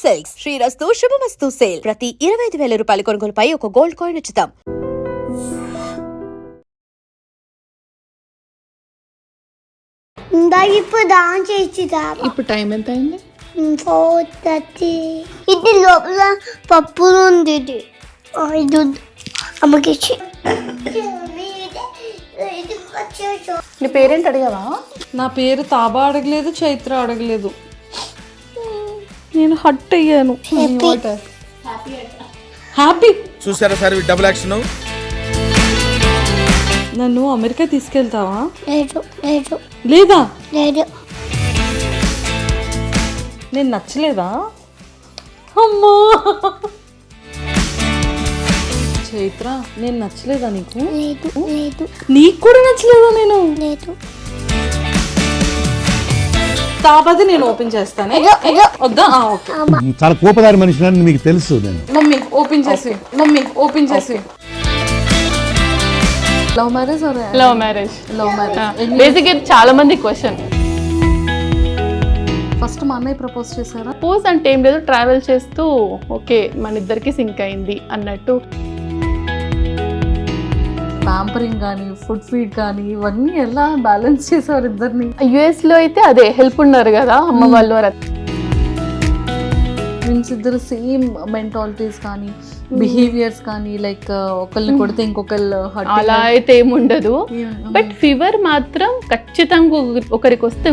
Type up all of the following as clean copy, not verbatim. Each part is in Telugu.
సిల్క్స్ శ్రీరస్తు శుభమస్తు సేల్ ప్రతి 25,000 రూపాయల కొనుగోలుపై ఒక గోల్డ్ కాయిన్ ఉచితం. ఇప్పుడు డాన్స్ చేసిదా. ఇప్పుడు టైం ఎంత అయింది? 4:30. ఇది లోపల పప్పు ఉంది. ఇది అమ్మకి నీ పేరేంటి అడిగావా? నా పేరు తాబా అడగలేదు, చైత్ర అడగలేదు. నేను హట్ అయ్యాను. హ్యాపీ చూసారా సార్ డబుల్ యాక్షన్. నన్ను అమెరికా తీసుకెళ్తావా? లేదు లేదా? లేదు. నేను నచ్చలేదా? అమ్మా చైత్ర, నేను నచ్చలేదా నీకు? లేదు లేదు. నీకు కూడా నచ్చలేదా? నేను లేదు. తాబాది నేను ఓపెన్ చేస్తానే. వద్దా? ఓకే. చాలా కోపదారి మనిషి అని మీకు తెలుసు. నేను మమ్మీ ఓపెన్ చేసి love marriage? Love marriage. Love marriage. Basic చాలా మంది క్వశ్చన్. ఫస్ట్ మా అన్నయ్య ప్రపోజ్ చేశారా? ప్రపోజ్ అంటే ఏం లేదు, ట్రావెల్ చేస్తూ ఓకే మన ఇద్దరికి సింక్ అయింది అన్నట్టు. ప్యాంపరింగ్ కానీ, ఫుడ్ ఫీడ్ కానీ ఇవన్నీ ఎలా బ్యాలెన్స్ చేసేవారు ఇద్దరిని? US లో అయితే అదే హెల్ప్ ఉన్నారు కదా అమ్మ వాళ్ళు. మీన్స్ ఇద్దరు సేమ్ మెంటాలిటీస్ కానీ, బిహేవియర్స్ కానీ, లైక్ ఒకళ్ళని కొడితే ఇంకొకళ్ళు అలా అయితే ఏముండదు. బట్ ఫీవర్ మాత్రం ఖచ్చితంగా ఒకరికి వస్తే.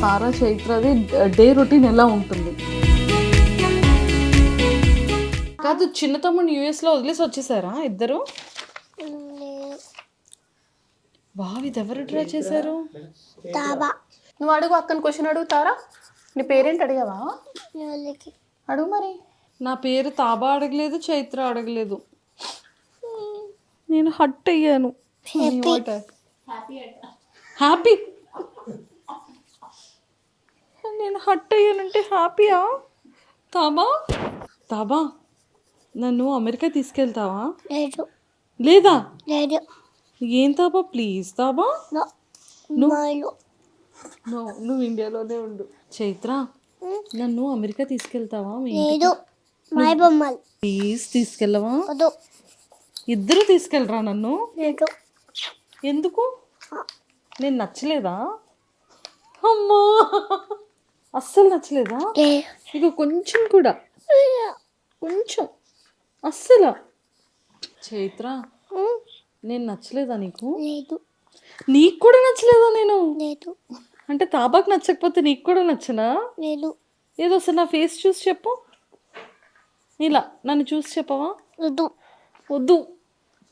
సారా చైత్రది డే రొటీన్ ఎలా ఉంటుంది? కాదు, చిన్న తమ్ముడు US లో వదిలేసి వచ్చేసారా ఇద్దరు? వావ్, ఇది ఎవరు డ్రా చేశారు? తాబా. నువ్వు అడుగు, అక్కని క్వశ్చన్ అడుగుతారా? నీ పేరేంటి అడిగావా? అడుగు మరి. నా పేరు తాబా అడగలేదు, చైత్ర అడగలేదు. నేను హట్ అయ్యాను. హ్యాపీ. నేను హట్ అయ్యానంటే హ్యాపీయా? తాబా నన్ను అమెరికా తీసుకెళ్తావా? లేదు లేదా? లేదు. ఏం తాబా, ప్లీజ్ తాబా. నువ్వు ఇండియాలోనే ఉండు. చైత్ర, నన్ను అమెరికా తీసుకెళ్తావా? లేదు. మై బొమ్మలు ప్లీజ్ తీసుకెళ్ళవా? వద్దు. ఇద్దరు తీసుకెళ్ళరా నన్ను? లేదు. ఎందుకు? నేను నచ్చలేదా? అమ్మా, అస్సలు నచ్చలేదా? ఇక కొంచెం కూడా, కొంచెం అస్సలు. చైత్ర, నేను నచ్చలేదా నీకు? లేదు. నీకు కూడా నచ్చలేదా నేను? లేదు. అంటే తాబాకు నచ్చకపోతే నీకు కూడా నచ్చనా? లేదు. ఏదో సార్ నా ఫేస్ చూసి చెప్పు. ఇలా నన్ను చూసి చెప్పవా? వద్దు. వద్దు.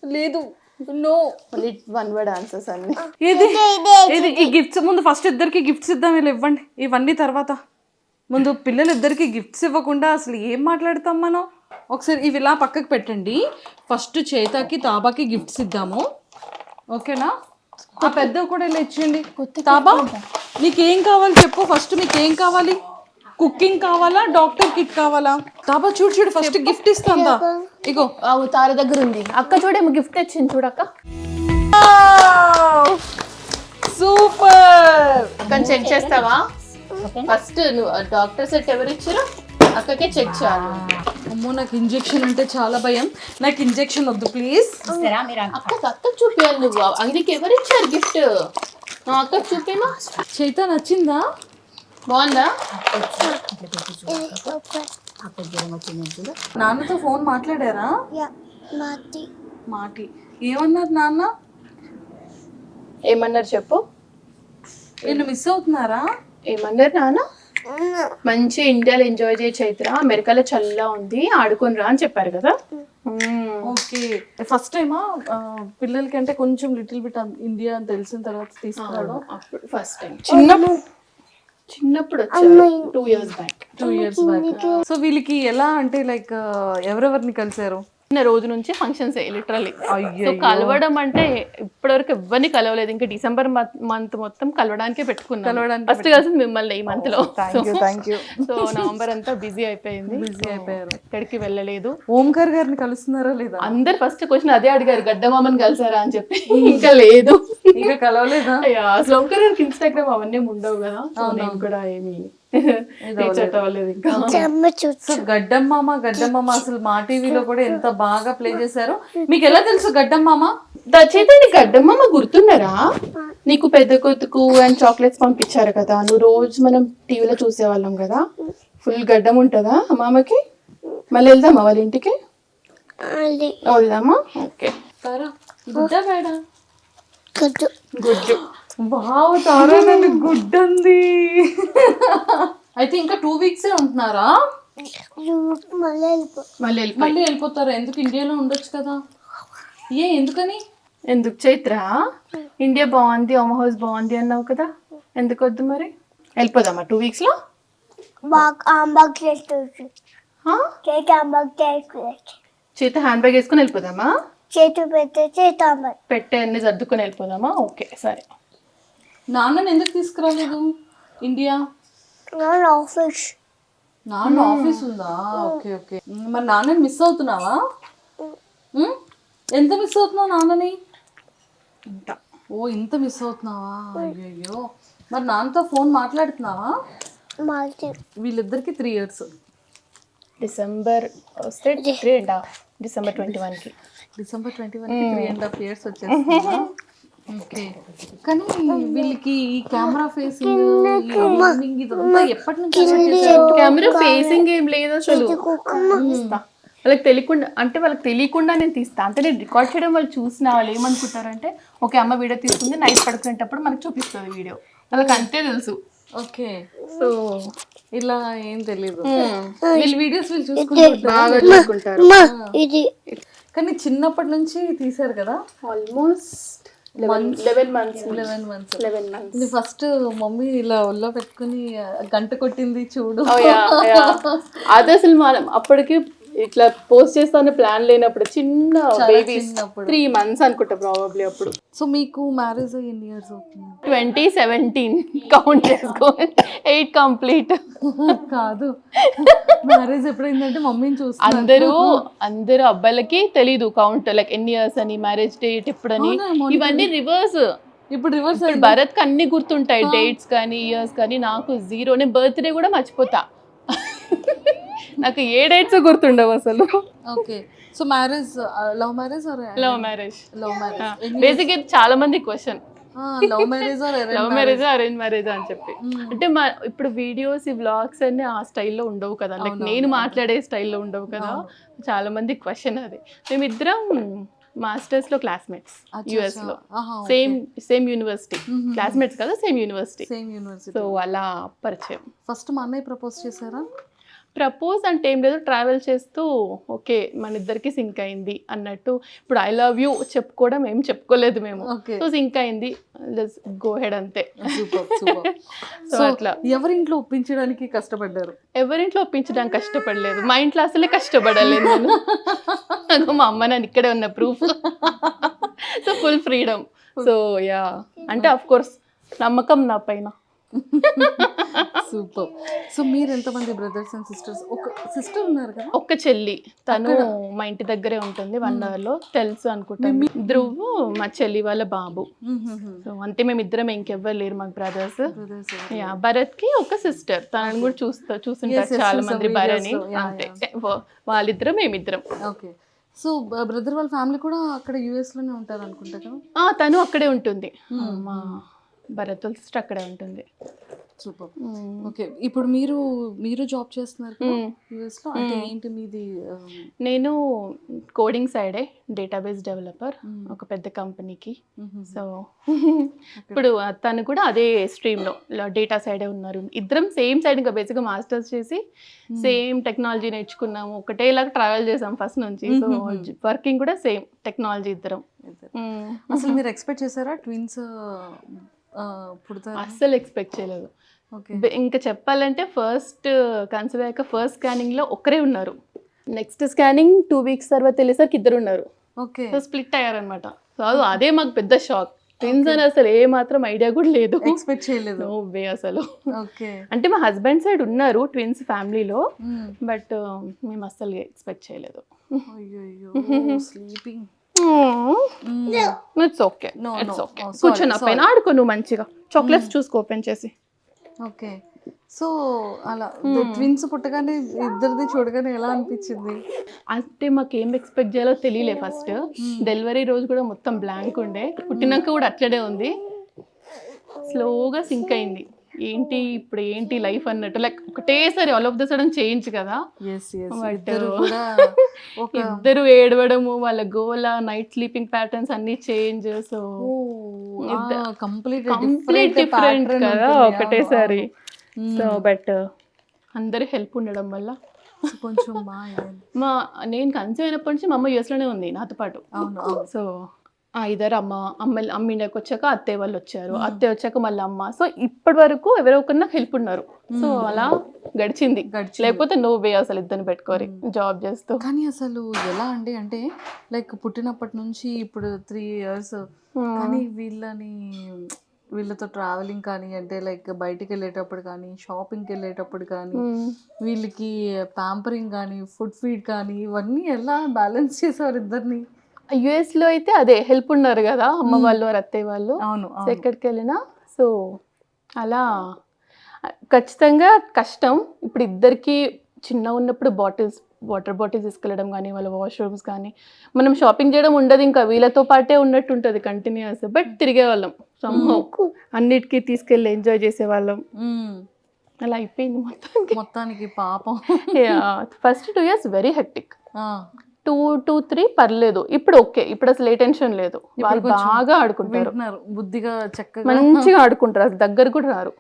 లేదు. నో. వన్ వర్డ్ ఆన్సర్స్ అన్ని. ఏది ఈ గిఫ్ట్స్ ముందు ఫస్ట్ ఇద్దరికి గిఫ్ట్స్ ఇద్దాం. వీళ్ళు ఇవ్వండి, ఇవన్నీ తర్వాత. ముందు పిల్లలు ఇద్దరికి గిఫ్ట్స్ ఇవ్వకుండా అసలు ఏం మాట్లాడతాం మనం? ఒకసారి ఇవి ఇలా పక్కకు పెట్టండి. ఫస్ట్ చేతకి తాబాకి గిఫ్ట్స్ ఇద్దాము, ఓకేనా? ఆ పెద్దవి కూడా ఇలా ఇచ్చేయండి. తాబా, నీకేం కావాలి చెప్పు ఫస్ట్. మీకేం కావాలి? కుకింగ్ కావాలా, డాక్టర్ కిట్ కావాలా? తాబా చూడు ఫస్ట్ గిఫ్ట్ ఇస్తాందా. ఇగో తార దగ్గర ఉంది. అక్క చూడేమో గిఫ్ట్ తెచ్చింది చూడక్క. సూపర్. అక్కని చెక్ చేస్తావా? ఫస్ట్ నువ్వు డాక్టర్ సెట్ ఎవరు ఇచ్చారో అక్కకే చెక్ చేయాలి. అమ్మో, నాకు ఇంజెక్షన్ అంటే చాలా భయం. నాకు ఇంజెక్షన్ వద్దు ప్లీజ్. అక్కకు చూపించాలి నువ్వు. అందుకే ఎవరు ఇచ్చారు గిఫ్ట్? నువ్వు అక్కకు చూపేమా. చైత నచ్చిందా? బాగుందా? నాన్నతో ఫోన్ మాట్లాడారా? మాటి ఏమన్నారు నాన్న? ఏమన్నారు చెప్పు. నేను మిస్ అవుతున్నారా? ఏమన్నారు నాన్న? మంచి ఇండియాలో ఎంజాయ్ చేయ చైత్ర, అమెరికాలో చల్లగా ఉంది, ఆడుకొని రా అని చెప్పారు కదా. ఓకే. ఫస్ట్ టైమా పిల్లలకి అంటే కొంచెం లిటిల్ బిట్ ఇండియా అని తెలిసిన తర్వాత తీసుకురావడం? అప్పుడు ఫస్ట్ టైం చిన్నప్పుడు 2 years బ్యాక్. సో వీళ్ళకి ఎలా అంటే లైక్ ఎవరెవరిని కలిసారు? రోజు నుంచి ఫంక్షన్స్ లిటరల్లీ. సో కలవడం అంటే ఇప్పటివరకు ఎవరిని కలవలేదు. ఇంకా డిసెంబర్ మంత్ మొత్తం కలవడానికే పెట్టుకున్నాను. ఫస్ట్ కలిసింది మిమ్మల్ని ఈ మంత్ లో. సో నవంబర్ అంతా బిజీ అయిపోయింది. ఎక్కడికి వెళ్ళలేదు. ఓంకార్ గారిని కలుస్తున్నారా లేదా? అందరు ఫస్ట్ క్వశ్చన్ అదే అడిగారు, గడ్డమామని కలిసారా అని చెప్పి. ఇంకా లేదు, ఇంకా కలవలేదా? అసలు ఓంకార్ గారికి ఇన్స్టాగ్రామ్ అవన్నీ ఉండవు కదా. నేను కూడా ఏమి రీచ్ అవ్వలేదు ఇంకా. చెమ్మ చూచు సో గడ్డం మామ అసలు మా టీవీలో కూడా ఎంత బాగా ప్లే చేశారు. మీకు ఎలా తెలుసు గడ్డం మామ? దచేతండి గడ్డమ్మ గుర్తున్నారా? నీకు పెద్ద కొతుకు అండ్ చాక్లెట్స్ పంపించారు కదా, నువ్వు రోజు మనం టీవీలో చూసేవాళ్ళం కదా. ఫుల్ గడ్డం ఉంటుందా మామకి? మళ్ళీ వెళ్దామా వాళ్ళ ఇంటికి? అది వెళ్దామా? ఓకే. తారా గుడ్డ బేడ గుడ్డు గుడ్డు. వావ్ తారా నన్ను గుడ్డ ఉంది. అయితే ఇంకా 2 weeks ఉంటున్నారా? మళ్ళీ వెళ్ళిపో మళ్ళీ మళ్ళీ వెళ్ళిపోతారా? ఎందుకు ఇండియాలో ఉండొచ్చు కదా? ఎందుకని? ఎందుకు చైత్ర? ఇండియా బాగుంది, హోమ్ హౌస్ బాగుంది అన్నావు కదా, ఎందుకు వద్దు మరి? వెళ్ళిపోదామా 2 weeks లో? బాగా ఆంబాగ్ చేస్తుంది చేతి ఆంబాగ్ చేసి చేత హ్యాండ్ బ్యాగ్ వేసుకుని వెళ్ళిపోదామా? చేతి పెడితే చేతి ఆంబాగ్ పెట్టే అన్ని సర్దుకొని వెళ్ళిపోదామా? ఓకే సరే. నాన్నని ఎందుకు తీసుకురాలేదు ఇండియా? ఆఫీస్ నాన్న ఆఫీస్ ఉందా? Okay okay. మరి నాన్నని మిస్ అవుతున్నావా? ఎంత మిస్ అవుతున్నావు నాన్నని? ఇంత మిస్ అవుతున్నావా? అయ్యో. మరి నాన్నతో ఫోన్ మాట్లాడుతున్నావా? వీళ్ళిద్దరికి 3 years. డిసెంబర్ వస్తే 3.5 డిసెంబర్ 21కి. డిసెంబర్ 21కి 3.5 years వచ్చేస్తుందా? ఓకే. కానీ వీళ్ళకి ఈ కెమెరా ఫేసింగ్ ఇదంతా ఎప్పటి నుంచి? కెమెరా ఫేసింగ్ ఏం లేదు అసలు. వాళ్ళకి తెలియకుండా, అంటే వాళ్ళకి తెలియకుండా నేను తీస్తా. అంటే నేను రికార్డ్ చేయడం వాళ్ళు చూసిన వాళ్ళు ఏమనుకుంటారంటే, ఓకే అమ్మ వీడియో తీసుకుంది, నైట్ పడుకునేటప్పుడు మనకు చూపిస్తుంది వీడియో, వాళ్ళకి అంతే తెలుసు. ఓకే. సో ఇలా ఏం తెలీదు. వీళ్ళు వీడియోస్ వీళ్ళు చూసుకుంటారు. ఇది కానీ చిన్నప్పటి నుంచి తీసారు కదా, almost 11 months. 11 months. First mummy ఇలా ఒళ్ళో పెట్టుకుని గంట కొట్టింది చూడు. అది అసలు మనం అప్పటికి ఇట్లా పోస్ట్ చేస్తానే ప్లాన్ లేనప్పుడు, చిన్న బేబీ 3 months అనుకుంటా ప్రాబబ్లీ అప్పుడు. సో మీకు మ్యారేజ్ ఎన్ని ఇయర్స్ అవుతుంది? 2017 కౌంట్ చేసుకో, 8 కంప్లీట్. కాదు, మ్యారేజ్ ఎప్పుడైందంటే మమ్మీని చూస్తాను. అందరూ అబ్బాయిలకి తెలీదు కౌంట్, లైక్ ఎన్ని ఇయర్స్ అని, మ్యారేజ్ డేట్ ఎప్పుడని, ఇవన్నీ రివర్స్. ఇప్పుడు రివర్స్. భరత్ కి అన్ని గుర్తుంటాయి, డేట్స్ కానీ ఇయర్స్ కానీ. నాకు 0. నేను బర్త్డే కూడా మర్చిపోతా. నాకు ఏ డేట్స్ గుర్తుండవు అసలు. Okay. So marriage love marriage or love marriage? Love marriage. Basic ఇది చాలా మంది question, love marriage or love marriage arrange marriage అని చెప్పి. అంటే ఇప్పుడు వీడియోస్ ఈ వ్లాగ్స్ అన్ని ఆ స్టైల్లో ఉండవు కదా, లైక్ నేను మాట్లాడే స్టైల్లో ఉండవు కదా. చాలా మంది క్వశ్చన్ అది. మేమిద్దరం మాస్టర్స్ లో క్లాస్మేట్స్, యుఎస్ లో, సేమ్ యూనివర్సిటీ. క్లాస్మేట్స్ కదా, సేమ్ యూనివర్సిటీ. సో అలా పరిచయం. ఫస్ట్ మా అన్నయ్య ప్రపోజ్ చేశారా? ప్రపోజ్ అంటే ఏం లేదు, ట్రావెల్ చేస్తూ ఓకే మన ఇద్దరికి సింక్ అయింది అన్నట్టు. ఇప్పుడు ఐ లవ్ యూ చెప్పుకోవడం ఏం చెప్పుకోలేదు మేము, సో సింక్ అయింది, లెట్స్ గో హెడ్ అంతే. సో అట్లా. ఎవరింట్లో ఒప్పించడానికి కష్టపడ్డారు? ఎవరింట్లో ఒప్పించడానికి కష్టపడలేదు, మా ఇంట్లో అసలే కష్టపడలేదు నేను. మా అమ్మ నాన్న ఇక్కడే ఉన్న proof. So full freedom. So yeah, అంటే అఫ్ కోర్స్ నమ్మకం నా పైన. సూపర్. సో మీరు ఎంతమంది బ్రదర్స్ అండ్ సిస్టర్స్? ఒక సిస్టర్ ఉన్నారు కదా? ఒక్క చెల్లి, తను మా ఇంటి దగ్గరే ఉంటుంది, 1 hour లో. తెలుసు అనుకుంటాం. ధ్రువ్ మా చెల్లి వాళ్ళ బాబు. సో అంతే, మేము ఇద్దరం, ఇంకెవ్వరు లేరు మాకు బ్రదర్స్. యా, భరత్ కి ఒక సిస్టర్, తనని కూడా చూస్తుంటారు చాలా మంది భరణి. అంతే, వాళ్ళిద్దరం మేమిద్దరం. ఓకే. సో బ్రదర్ వాళ్ళ ఫ్యామిలీ కూడా అక్కడ యుఎస్ లోనే ఉంటారు అనుకుంటా కదా? తను అక్కడే ఉంటుంది, మా భరత్ సిస్టర్ అక్కడే ఉంటుంది. సూపర్. ఓకే. ఇప్పుడు మీరు జాబ్ చేస్తున్నారు యుఎస్ లో, అంటే ఏంటి మీది? నేను కోడింగ్ సైడే, డేటాబేస్ డెవలపర్ ఒక పెద్ద కంపెనీకి. సో ఇప్పుడు తను కూడా అదే స్ట్రీమ్లో డేటా సైడే ఉన్నారు. ఇద్దరం సేమ్ సైడ్, ఇంకా బేసిక్గా మాస్టర్స్ చేసి సేమ్ టెక్నాలజీ నేర్చుకున్నాము, ఒకటేలాగా ట్రావెల్ చేసాం ఫస్ట్ నుంచి. సో వర్కింగ్ కూడా సేమ్ టెక్నాలజీ ఇద్దరం. అసలు మీరు ఎక్స్పెక్ట్ చేశారా ట్విన్స్ పుడతారు? అస్సలు ఎక్స్పెక్ట్ చేయలేదు. ఇంకా చెప్పాలంటే ఫస్ట్ కన్సీవ్ అయ్యాక ఫస్ట్ స్కానింగ్లో ఒక్కరే ఉన్నారు, నెక్స్ట్ స్కానింగ్ 2 weeks తర్వాత తెలిసేసరికి 2 ఉన్నారు. ఓకే. సో స్ప్లిట్ అయ్యారనమాట. సో అదే మాకు పెద్ద షాక్. ట్విన్స్ అని అసలు ఏ మాత్రం ఐడియా కూడా లేదు, ఎక్స్పెక్ట్ చేయలేదు. నో వే అసలు. ఓకే. అంటే మా హస్బెండ్ సైడ్ ఉన్నారు ట్విన్స్ ఫ్యామిలీలో, బట్ మేము అస్సలు ఎక్స్పెక్ట్ చేయలేదు. స్లీపింగ్. ఇట్స్ ఓకే, కూర్చొని పైన ఆడుకో నువ్వు మంచిగా, చాక్లెట్స్ చూసుకో ఓపెన్ చేసి. ఓకే. సో అలా ట్విన్స్ పుట్టగానే ఇద్దరిది చూడగానే ఎలా అనిపించింది? అంటే మాకు ఏం ఎక్స్పెక్ట్ చేయాలో తెలియలే ఫస్ట్. డెలివరీ రోజు కూడా మొత్తం బ్లాంక్ ఉండే, పుట్టినాక కూడా అట్లనే ఉంది. స్లోగా సింక్ అయింది. ఏంటి ఇప్పుడు ఏంటి లైఫ్ అన్నట్టు, లైక్ ఒకటేసారి all of the sudden change కదా. బట్ ఇద్దరు ఏడవడము, వాళ్ళ గోల, నైట్ స్లీపింగ్ ప్యాటర్న్స్ అన్ని చేంజ్. సో కంప్లీట్ డిఫరెంట్ కదా ఒకటేసారి. సో బట్ అందరి హెల్ప్ ఉండడం వల్ల కొంచెం నేను కన్సీవ్ అయినప్పటి నుంచి మా అమ్మ యూఎస్లోనే ఉంది నాతో పాటు. సో ఇద్దరు అమ్మ ఇండియాకి వచ్చాక అత్తయ్య వాళ్ళు వచ్చారు, అత్తయ్య వచ్చాక మళ్ళీ అమ్మ. సో ఇప్పటి వరకు ఎవరో ఒకరిన హెల్ప్ ఉన్నారు. సో అలా గడిచింది. లేకపోతే నో వే అసలు ఇద్దరిని పెట్టుకోరి జాబ్ చేస్తూ. కానీ అసలు ఎలా అండి అంటే లైక్ పుట్టినప్పటి నుంచి ఇప్పుడు 3 years కానీ వీళ్ళతో ట్రావెలింగ్ కానీ అంటే లైక్ బయటికి వెళ్ళేటప్పుడు కానీ షాపింగ్కి వెళ్ళేటప్పుడు కానీ వీళ్ళకి ప్యాంపరింగ్ కానీ ఫుడ్ ఫీడ్ కానీ ఇవన్నీ ఎలా బ్యాలెన్స్ చేసేవారు ఇద్దరిని? యుఎస్లో అయితే అదే హెల్ప్ ఉన్నారు కదా అమ్మ వాళ్ళు అత్తయ్య వాళ్ళు. అవును. ఎక్కడికి వెళ్ళినా సో అలా ఖచ్చితంగా కష్టం. ఇప్పుడు ఇద్దరికి చిన్న ఉన్నప్పుడు వాటర్ బాటిల్స్ తీసుకెళ్ళడం కానీ వాళ్ళ వాష్రూమ్స్ కానీ, మనం షాపింగ్ చేయడం ఉండదు, ఇంకా వీళ్ళతో పాటే ఉన్నట్టు ఉంటుంది కంటిన్యూస్. బట్ తిరిగే వాళ్ళం సమ్హౌ, అన్నిటికీ తీసుకెళ్ళి ఎంజాయ్ చేసేవాళ్ళం. అలా అయిపోయింది మొత్తానికి పాపం. First 2 years very hectic. 2-3 పర్లేదు, ఇప్పుడు ఓకే, ఇప్పుడు అసలు ఏ టెన్షన్ లేదు. వాళ్ళు బాగా ఆడుకుంటారు, బుద్ధిగా చక్కగా మంచిగా ఆడుకుంటారు, అసలు దగ్గర కూడా రారు.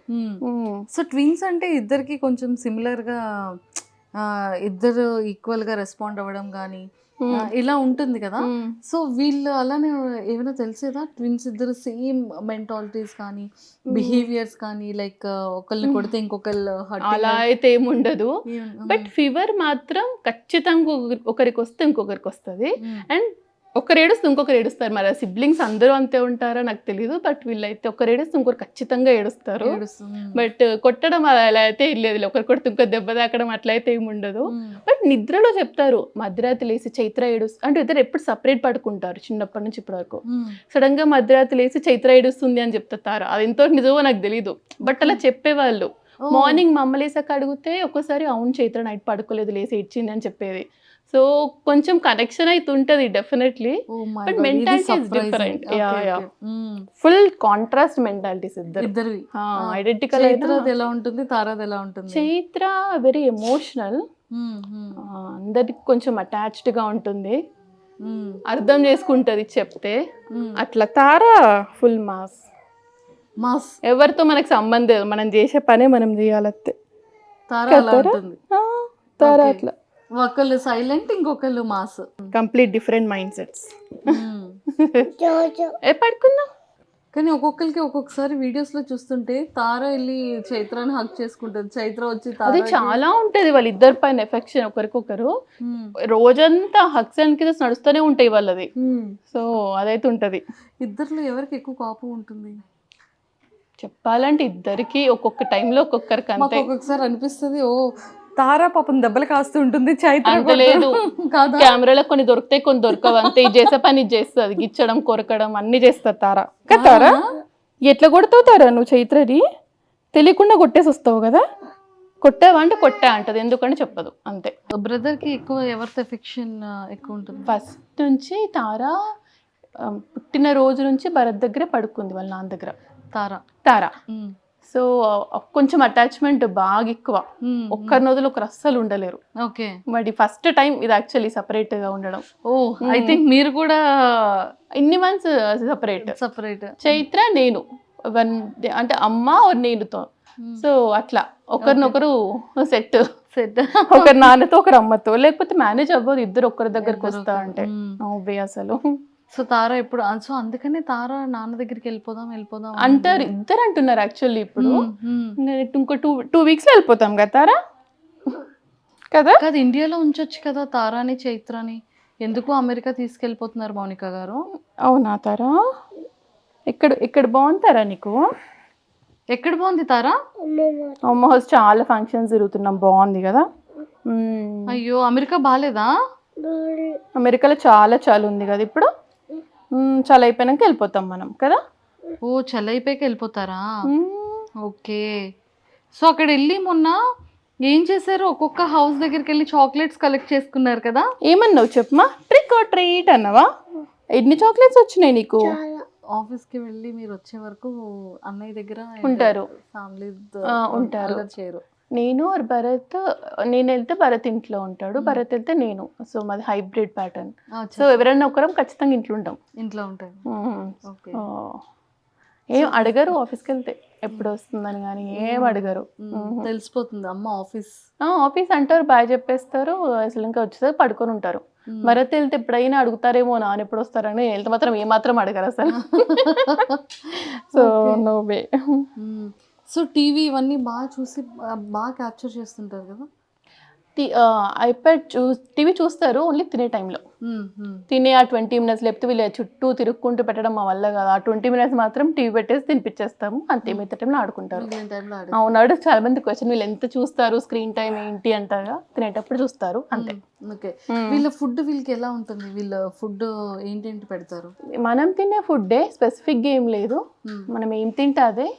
సో ట్విన్స్ అంటే ఇద్దరికి కొంచెం సిమిలర్ గా ఇద్దరు ఈక్వల్ గా రెస్పాండ్ అవ్వడం కానీ ఇలా ఉంటుంది కదా. సో వీళ్ళు అలానే ఏమైనా తెలిసేదా ట్విన్స్ ఇద్దరు సేమ్ మెంటాలిటీస్ కానీ బిహేవియర్స్ కానీ, లైక్ ఒకళ్ళని కొడితే ఇంకొకళ్ళు అలా అయితే ఏముండదు. బట్ ఫీవర్ మాత్రం ఖచ్చితంగా ఒకరికి వస్తే ఇంకొకరికి వస్తుంది. అండ్ ఒకరు ఏడుస్తే ఇంకొకరు ఏడుస్తారు. మరి సిబ్లింగ్స్ అందరూ అంతే ఉంటారా నాకు తెలియదు. బట్ వీళ్ళైతే ఒకరు ఏడుస్తే ఇంకొకరు ఖచ్చితంగా ఏడుస్తారు. బట్ కొట్టడం అలా అయితే లేదు, ఒకరు కొడితే ఇంకో దెబ్బ తాకడం అట్లా అయితే ఏమి ఉండదు. బట్ నిద్రలో చెప్తారు మధ్యరాత్రి లేసి చైత్ర ఏడుస్తుంది అంటే ఇద్దరు ఎప్పుడు సపరేట్ పడుకుంటారు చిన్నప్పటి నుంచి ఇప్పటి వరకు. సడన్ గా మధ్యరాత్రి లేసి చైత్ర ఏడుస్తుంది అని చెప్తారు. అది ఎంతో నిజమో నాకు తెలీదు, బట్ అలా చెప్పేవాళ్ళు. మార్నింగ్ మా అమ్మ లేసాక అడిగితే ఒక్కోసారి అవును చైత్ర నైట్ పడుకోలేదు లేసి ఇచ్చింది అని చెప్పేది. సో కొంచెం కనెక్షన్ అయితే ఉంటుంది definitely. But mentality is different. Full contrast mentalities ఇద్దరు. ఐడెంటికల్ ఎలా ఉంటుంది, తారాది ఎలా ఉంటుంది? చైత్ర వెరీ ఎమోషనల్, అందరికి కొంచెం అటాచ్డ్ గా ఉంటుంది, అర్థం చేసుకుంటది చెప్తే. అట్లా తారా ఫుల్ మాస్. ఎవరితో మనకు సంబంధం లేదు, మనం చేసే పనే మనం చేయాలంతే. తారా అట్లా ఒకళ్ళు సైలెంట్, ఇంకొకళ్ళు mass, complete different mind sets. పడుకున్నా కానీ ఒక్కొక్కరికి ఒక్కొక్కసారి వీడియోస్ లో చూస్తుంటే తార వెళ్ళి చైత్రాన్ని హక్ చేసుకుంటది, చైత్ర వచ్చి అది చాలా ఉంటది వాళ్ళిద్దరి పైన ఎఫెక్షన్ ఒకరికొకరు. రోజంతా హక్స్ అండ్ కిసెస్ నడుస్తూనే ఉంటాయి వాళ్ళది. సో అదైతే ఉంటది. ఇద్దరిలో ఎవరికి ఎక్కువ కోపం ఉంటుంది చెప్పాలంటే ఇద్దరికి ఒక్కొక్క టైంలో ఒక్కొక్కరికి అంతే. ఒక్కొక్కసారి అనిపిస్తుంది ఓ తారా పాపం దెబ్బలు కాస్తూ ఉంటుంది, చైత్ర లేదు. కెమెరాలో కొన్ని దొరుకుతాయి కొన్ని దొరకవు అంతే. ఇది చేసే పని ఇది చేస్తుంది, గిచ్చడం కొరకడం అన్ని చేస్తారు తారా. తారా ఎట్లా కొడతావు తారా నువ్వు చైత్రని? తెలియకుండా కొట్టేసి వస్తావు కదా, కొట్టావా అంటే కొట్టా అంటది, ఎందుకంటే చెప్పదు అంతే. బ్రదర్ కి ఎక్కువ ఎవరితో ఎఫెక్షన్ ఎక్కువ ఉంటుంది? ఫస్ట్ నుంచి తారా పుట్టిన రోజు నుంచి భరత్ దగ్గరే పడుకుంది వాళ్ళ నాన్న దగ్గర. తారా సో కొంచెం అటాచ్మెంట్ బాగా ఎక్కువ, ఒక్కరి నదులు ఒకరు అస్సలు ఉండలేరు. ఓకే, మరి ఫస్ట్ టైం ఇది యాక్చువల్లీ సపరేట్ గా ఉండడం. ఐ థింక్ మీరు కూడా ఇన్ని మంత్స్ సపరేట్. చైత్ర నేను అంటే అమ్మ నేనుతో, సో అట్లా ఒకరినొకరు సెట్ ఒకరి నాన్నతో ఒకరి అమ్మతో, లేకపోతే మేనేజ్ అవ్వదు ఇద్దరు ఒకరి దగ్గరకు వస్తా అంటే అసలు. సో తారా ఇప్పుడు సో అందుకనే తారా నాన్న దగ్గరికి వెళ్ళిపోదాం అంటారు, ఇద్దరు అంటున్నారు యాక్చువల్లీ. ఇప్పుడు ఇంకో 2 weeks లో వెళ్ళిపోతాం కదా తారా కదా. ఇండియాలో ఉంచొచ్చు కదా తారాని చైత్రాని, ఎందుకు అమెరికా తీసుకెళ్ళిపోతున్నారు మౌనిక గారు? అవునా తారా, ఇక్కడ బాగుంటారా నీకు? ఎక్కడ బాగుంది తారా? అమ్మ హౌస్ చాలా ఫంక్షన్స్ తిరుగుతున్నాం, బాగుంది కదా. అయ్యో అమెరికా బాగాలేదా? అమెరికాలో చాలా ఉంది కదా ఇప్పుడు. చాలా అయిపోయినాక వెళ్ళిపోతాం మనం కదా. ఓ చలి అయిపోయాక వెళ్ళిపోతారా? ఓకే. సో అక్కడ వెళ్ళి మొన్న ఏం చేశారు, ఒక్కొక్క హౌస్ దగ్గరికి వెళ్ళి చాక్లెట్స్ కలెక్ట్ చేసుకున్నారు కదా. ఏమన్నావు చెప్పమా? ట్రిక్ ఆర్ ట్రీట్ అన్నావా? ఎన్ని చాక్లెట్స్ వచ్చినాయి నీకు? ఆఫీస్కి వెళ్ళి మీరు వచ్చే వరకు అన్నయ్య దగ్గర ఉంటారు. ఫ్యామిలీ ఉంటారు. చేయరు. నేను ఆర్ భరత్, నేను వెళ్తే భరత్ ఇంట్లో ఉంటాడు, భరత్ వెళ్తే నేను. సో మాది హైబ్రిడ్ ప్యాటర్న్. సో ఎవరైనా ఒకరం ఖచ్చితంగా ఇంట్లో ఉంటాం. ఇంట్లో ఉంటాయి. ఓకే. ఏం అడగరు ఆఫీస్కి వెళ్తే ఎప్పుడు వస్తుందని, కానీ ఏం అడగరు. తెలిసిపోతుంది అమ్మ ఆఫీస్ ఆఫీస్ అంటారు, బాయ్ చెప్పేస్తారు, అసలు ఇంకా వచ్చేసరికి పడుకొని ఉంటారు. భరత్ వెళ్తే ఎప్పుడైనా అడుగుతారేమో నాన్న ఎప్పుడు వస్తారని, వెళ్తే మాత్రం ఏమాత్రం అడగరు అసలు. So no way. So TV ఇవన్నీ బాగా చూసి బాగా క్యాప్చర్ చేస్తుంటారు కదా. ఐప్యాడ్ టీవీ చూస్తారు ఓన్లీ తినే టైంలో. తినే ఆ 20 minutes, లేకపోతే వీళ్ళు చుట్టూ తిరుక్కుంటూ పెట్టడం మా వల్ల కదా. ఆ 20 minutes మాత్రం టీవీ పెట్టేసి తినిపించేస్తాము అంతే. మిగతా టైంలో ఆడుకుంటారు. అవునాడు చాలా మంది క్వశ్చన్, వీళ్ళు ఎంత చూస్తారు, స్క్రీన్ టైం ఏంటి అంటారా, తినేటప్పుడు చూస్తారు అంతే. ఓకే. వీళ్ళ ఫుడ్ వీళ్ళకి ఎలా ఉంటుంది? వీళ్ళ ఫుడ్ ఏంటేంటి పెడతారు? మనం తినే ఫుడ్డే, స్పెసిఫిక్గా ఏం లేదు, మనం ఏం తింటే అదే.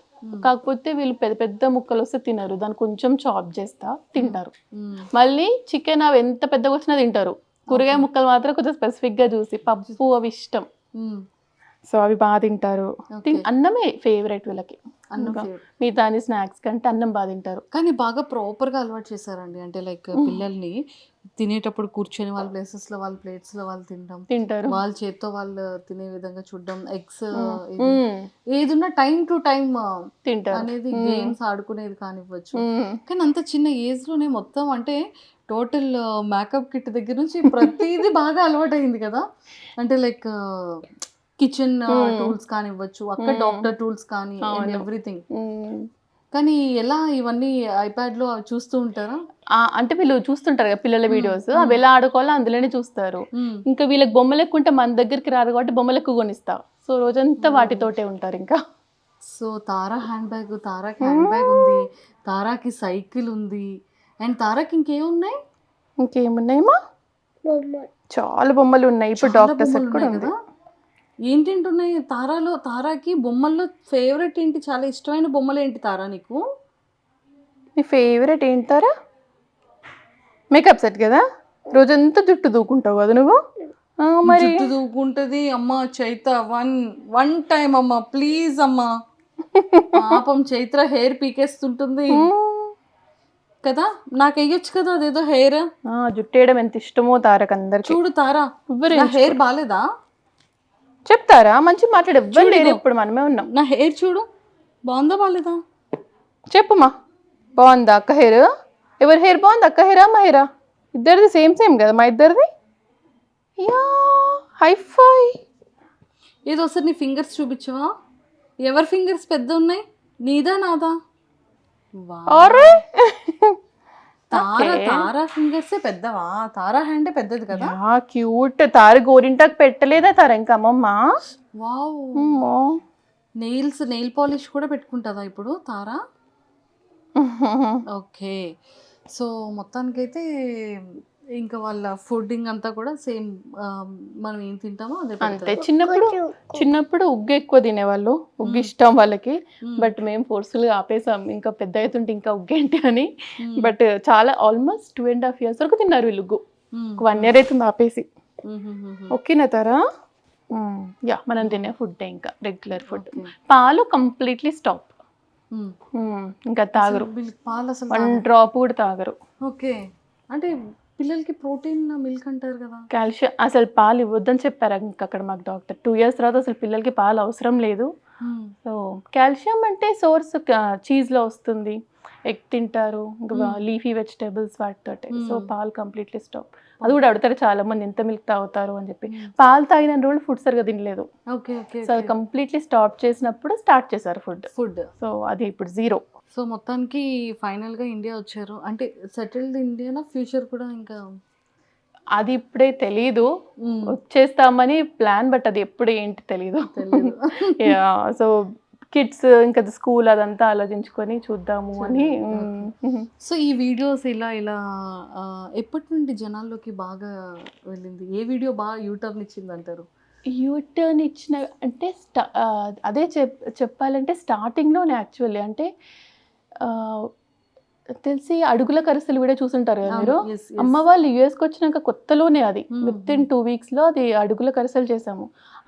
కాకపోతే వీళ్ళు పెద్ద పెద్ద ముక్కలు వస్తే తినరు, దాన్ని కొంచెం చాప్ చేస్తా తింటారు. మళ్ళీ చికెన్ అవి ఎంత పెద్దగా వచ్చినా తింటారు. కూరగాయ ముక్కలు మాత్రం కొంచెం స్పెసిఫిక్గా చూసి, పప్పు అవి ఇష్టం. సో అవి బాగా తింటారు. అన్నమే ఫేవరెట్ వీళ్ళకి. మిగతా అన్ని స్నాక్స్ కంటే అన్నం బాగా తింటారు. కానీ బాగా ప్రాపర్గా అలవాటు చేశారండి. అంటే లైక్ పిల్లల్ని తినేటప్పుడు కూర్చొని వాళ్ళ ప్లేసెస్లో, వాళ్ళ ప్లేట్స్లో వాళ్ళు తింటారు, వాళ్ళ చేత్తో వాళ్ళు తినే విధంగా చూడడం, ఎగ్స్ ఏదున్నా టైం టు టైం తింటారు అనేది, గేమ్స్ ఆడుకునేది కానివ్వచ్చు. కానీ అంత చిన్న ఏజ్లోనే మొత్తం అంటే టోటల్ మేకప్ కిట్ దగ్గర నుంచి ప్రతిదీ బాగా అలవాటు అయింది కదా. అంటే లైక్ కిచెన్ టూల్స్ కానివ్వచ్చు, అక్కడ డాక్టర్ టూల్స్ కానీ, ఎవ్రీథింగ్. కానీ ఎలా ఇవన్నీ ఐప్యాడ్ లో చూస్తూ ఉంటారా? అంటే వీళ్ళు చూస్తుంటారు కదా పిల్లల వీడియోస్, అవి ఎలా ఆడుకోవాలో అందులోనే చూస్తారు. ఇంకా వీళ్ళకి బొమ్మలు ఎక్కువ ఉంటే మన దగ్గరికి రారు కాబట్టి బొమ్మలు ఎక్కువ కొనిస్తా. సో రోజంతా వాటితోటే ఉంటారు ఇంకా. సో తారా హ్యాండ్ బ్యాగ్, తారాకి హ్యాండ్ బ్యాగ్ ఉంది, తారాకి సైకిల్ ఉంది, అండ్ తారాకి ఇంకేమున్నాయి? ఇంకేమున్నాయమ్మా? చాలా బొమ్మలు ఉన్నాయి. ఇప్పుడు డాక్టర్ సెట్ కూడా ఉంది. ఏంటేంటి ఉన్నాయి తారాలో? తారాకి బొమ్మల్లో ఫేవరెట్ ఏంటి? చాలా ఇష్టమైన బొమ్మలు ఏంటి తారా నీకు? నీ ఫేవరెట్ ఏంటి తారా? మేకప్ సెట్ కదా, రోజంతా జుట్టు దూకుంటావు కదా నువ్వు. మరి జుట్టు దూకుంటది అమ్మ. చైత వన్ టైం అమ్మ ప్లీజ్ అమ్మా, పాపం చైత్ర హెయిర్ పీకేస్తుంటుంది కదా. నాకు వేయొచ్చు కదా అదేదో హెయిర్. జుట్టు వేయడం ఎంత ఇష్టమో తారకు అందరికి. చూడు తారా, హెయిర్ బాలేదా? చెప్తారా? మంచి మాట్లాడు, ఎవ్వరు లేరు, ఇప్పుడు మనమే ఉన్నాం. నా హెయిర్ చూడు, బాగుందా బాలేదా చెప్పుమా. బాగుందా అక్క హెయిర్? ఎవరి హెయిర్ బాగుంది, అక్క హెయిరా మా హెయిరా? ఇద్దరిది సేమ్ కదా మా ఇద్దరిది. Yeah hifi. ఏదో ఒకసారి నీ ఫింగర్స్ చూపించవా? ఎవరి ఫింగర్స్ పెద్ద ఉన్నాయి, నీదా నాదా? తారా ఫింగర్సే పెద్దవా? తారా హ్యాండ్ పెద్దది కదా. క్యూట్. తార గోరింటాకు పెట్టలేదా తార ఇంకా అమ్మమ్మ? వావ్. నెయిల్ పాలిష్ కూడా పెట్టుకుంటుందా ఇప్పుడు తారా? ఓకే. సో మొత్తానికైతే ఇంకా వాళ్ళ ఫుడ్డింగ్ అంతా కూడా సేమ్, మనం ఏం తింటామో అదే అంతే. చిన్నప్పుడు ఉగ్గు ఎక్కువ తినేవాళ్ళు, ఉగ్గు ఇష్టం వాళ్ళకి. బట్ మేము ఫోర్స్ఫుల్గా ఆపేసాం, ఇంకా పెద్ద అవుతుంటే ఇంకా ఉగ్గేంటి అని. బట్ చాలా ఆల్మోస్ట్ 2.5 years వరకు తిన్నారు వీళ్ళు ఉగ్గు. 1 year అవుతుంది ఆపేసి. ఓకేనా తారా? యా, మనం తినే ఫుడ్ ఇంకా రెగ్యులర్ ఫుడ్. పాలు కంప్లీట్లీ స్టాప్, ఇంకా తాగరు, పాలు అసలు 1 drop కూడా తాగరు. ఓకే. అంటే పిల్లలకి ప్రోటీన్ మిల్క్ అంటారు కదా, కాల్షియం. అసలు పాలు ఇవ్వద్దని చెప్పారు ఇంకా అక్కడ మాకు డాక్టర్. 2 years తర్వాత అసలు పిల్లలకి పాలు అవసరం లేదు. సో కాల్షియం అంటే సోర్స్ చీజ్లో వస్తుంది, ఎగ్ తింటారు, ఇంకా లీఫీ వెజిటేబుల్స్ వాటితోటే. సో పాలు కంప్లీట్లీ స్టాప్. అది కూడా అడుగుతారు చాలా మంది, ఎంత మిల్క్ తాగుతారు అని చెప్పి. పాలు తాగిన రోజులు ఫుడ్ సరిగా తినలేదు. సో అది కంప్లీట్లీ స్టాప్ చేసినప్పుడు స్టార్ట్ చేశారు ఫుడ్. సో అది ఇప్పుడు 0. సో మొత్తానికి ఫైనల్గా ఇండియా వచ్చారు. అంటే సెటిల్డ్ ఇండియానా ఫ్యూచర్ కూడా? ఇంకా అది ఇప్పుడే తెలీదు, వచ్చేస్తామని ప్లాన్, బట్ అది ఎప్పుడు ఏంటి తెలీదు. సో కిడ్స్ ఇంకా స్కూల్ అదంతా ఆలోచించుకొని చూద్దాము అని. సో ఈ వీడియోస్ ఇలా ఎప్పటి నుండి జనాల్లోకి బాగా వెళ్ళింది? ఏ వీడియో బాగా యూటర్న్ ఇచ్చింది అంటారు? యూటర్న్ ఇచ్చిన అంటే అదే చెప్పాలంటే స్టార్టింగ్లోనే యాక్చువల్లీ. అంటే తెలిసి అడుగుల కరిసెలు వీడియో చూసుంటారు కదా మీరు. yes, yes. అమ్మ వాళ్ళు యూఎస్కి వచ్చినాక కొత్తలోనే అది విత్ ఇన్ 2 వీక్స్లో అది అడుగుల కరిసెలు చేసాము.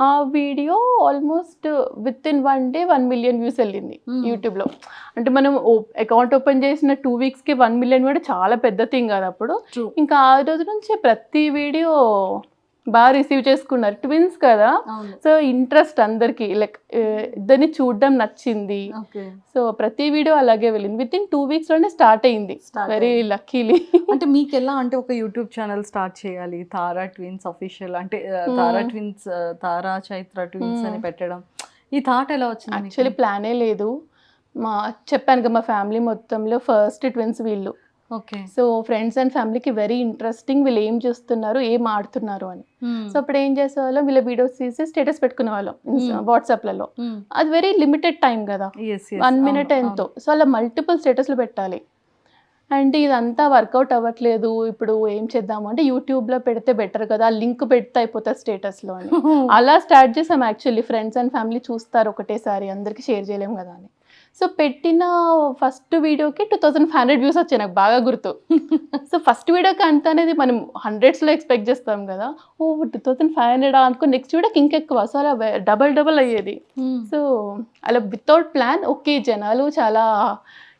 ఆ video almost with in 1 day 1 million views వెళ్ళింది యూట్యూబ్లో. అంటే మనం అకౌంట్ ఓపెన్ చేసిన 2 వీక్స్కి 1 మిలియన్ కూడా చాలా పెద్ద థింగ్ కదా అప్పుడు. ఇంకా ఆ రోజు నుంచి ప్రతి వీడియో బాగా రిసీవ్ చేసుకున్నారు. ట్విన్స్ కదా, సో ఇంట్రెస్ట్ అందరికి లైక్ ఇద్దరిని చూడడం నచ్చింది. సో ప్రతి వీడియో అలాగే వెళ్ళింది. విత్ ఇన్ 2 వీక్స్ లోనే స్టార్ట్ అయింది. Very luckily. అంటే మీకు ఎలా అంటే ఒక యూట్యూబ్ ఛానల్ స్టార్ట్ చేయాలి, తారా ట్విన్స్ అఫీషియల్ అంటే తారా ట్విన్స్, తారా చైత్ర ట్విన్స్ అని పెట్టడం, ఈ థాట్ ఎలా వచ్చింది? యాక్చువల్లీ ప్లానే లేదు. చెప్పాను కదా, మా ఫ్యామిలీ మొత్తంలో ఫస్ట్ ట్విన్స్ వీళ్ళు. ఓకే. సో ఫ్రెండ్స్ అండ్ ఫ్యామిలీకి వెరీ ఇంట్రెస్టింగ్, వీళ్ళు ఏం చేస్తున్నారు, ఏం ఆడుతున్నారు అని. సో అప్పుడు ఏం చేసేవాళ్ళం, వీళ్ళ వీడియోస్ తీసి స్టేటస్ పెట్టుకునే వాళ్ళం వాట్సాప్లలో. అది వెరీ లిమిటెడ్ టైం కదా, 1 మినిట్ ఎంతో. సో అలా మల్టిపుల్ స్టేటస్లు పెట్టాలి. అండ్ ఇదంతా వర్కౌట్ అవ్వట్లేదు, ఇప్పుడు ఏం చేద్దాము అంటే యూట్యూబ్లో పెడితే బెటర్ కదా, లింక్ పెడితే అయిపోతుంది స్టేటస్లో అని. అలా స్టార్ట్ చేసాం. యాక్చువల్లీ ఫ్రెండ్స్ అండ్ ఫ్యామిలీ చూస్తారు ఒకటేసారి, అందరికీ షేర్ చేయలేము కదా అని. సో పెట్టిన ఫస్ట్ వీడియోకి 2500 వ్యూస్ వచ్చాయి, నాకు బాగా గుర్తు. సో ఫస్ట్ వీడియోకి అంత అనేది మనం హండ్రెడ్స్లో ఎక్స్పెక్ట్ చేస్తాం కదా, 2500 అనుకో, నెక్స్ట్ వీడియోకి ఇంకెక్కువ. సో అలా డబల్ అయ్యేది. సో అలా వితౌట్ ప్లాన్, ఓకే జనాలు చాలా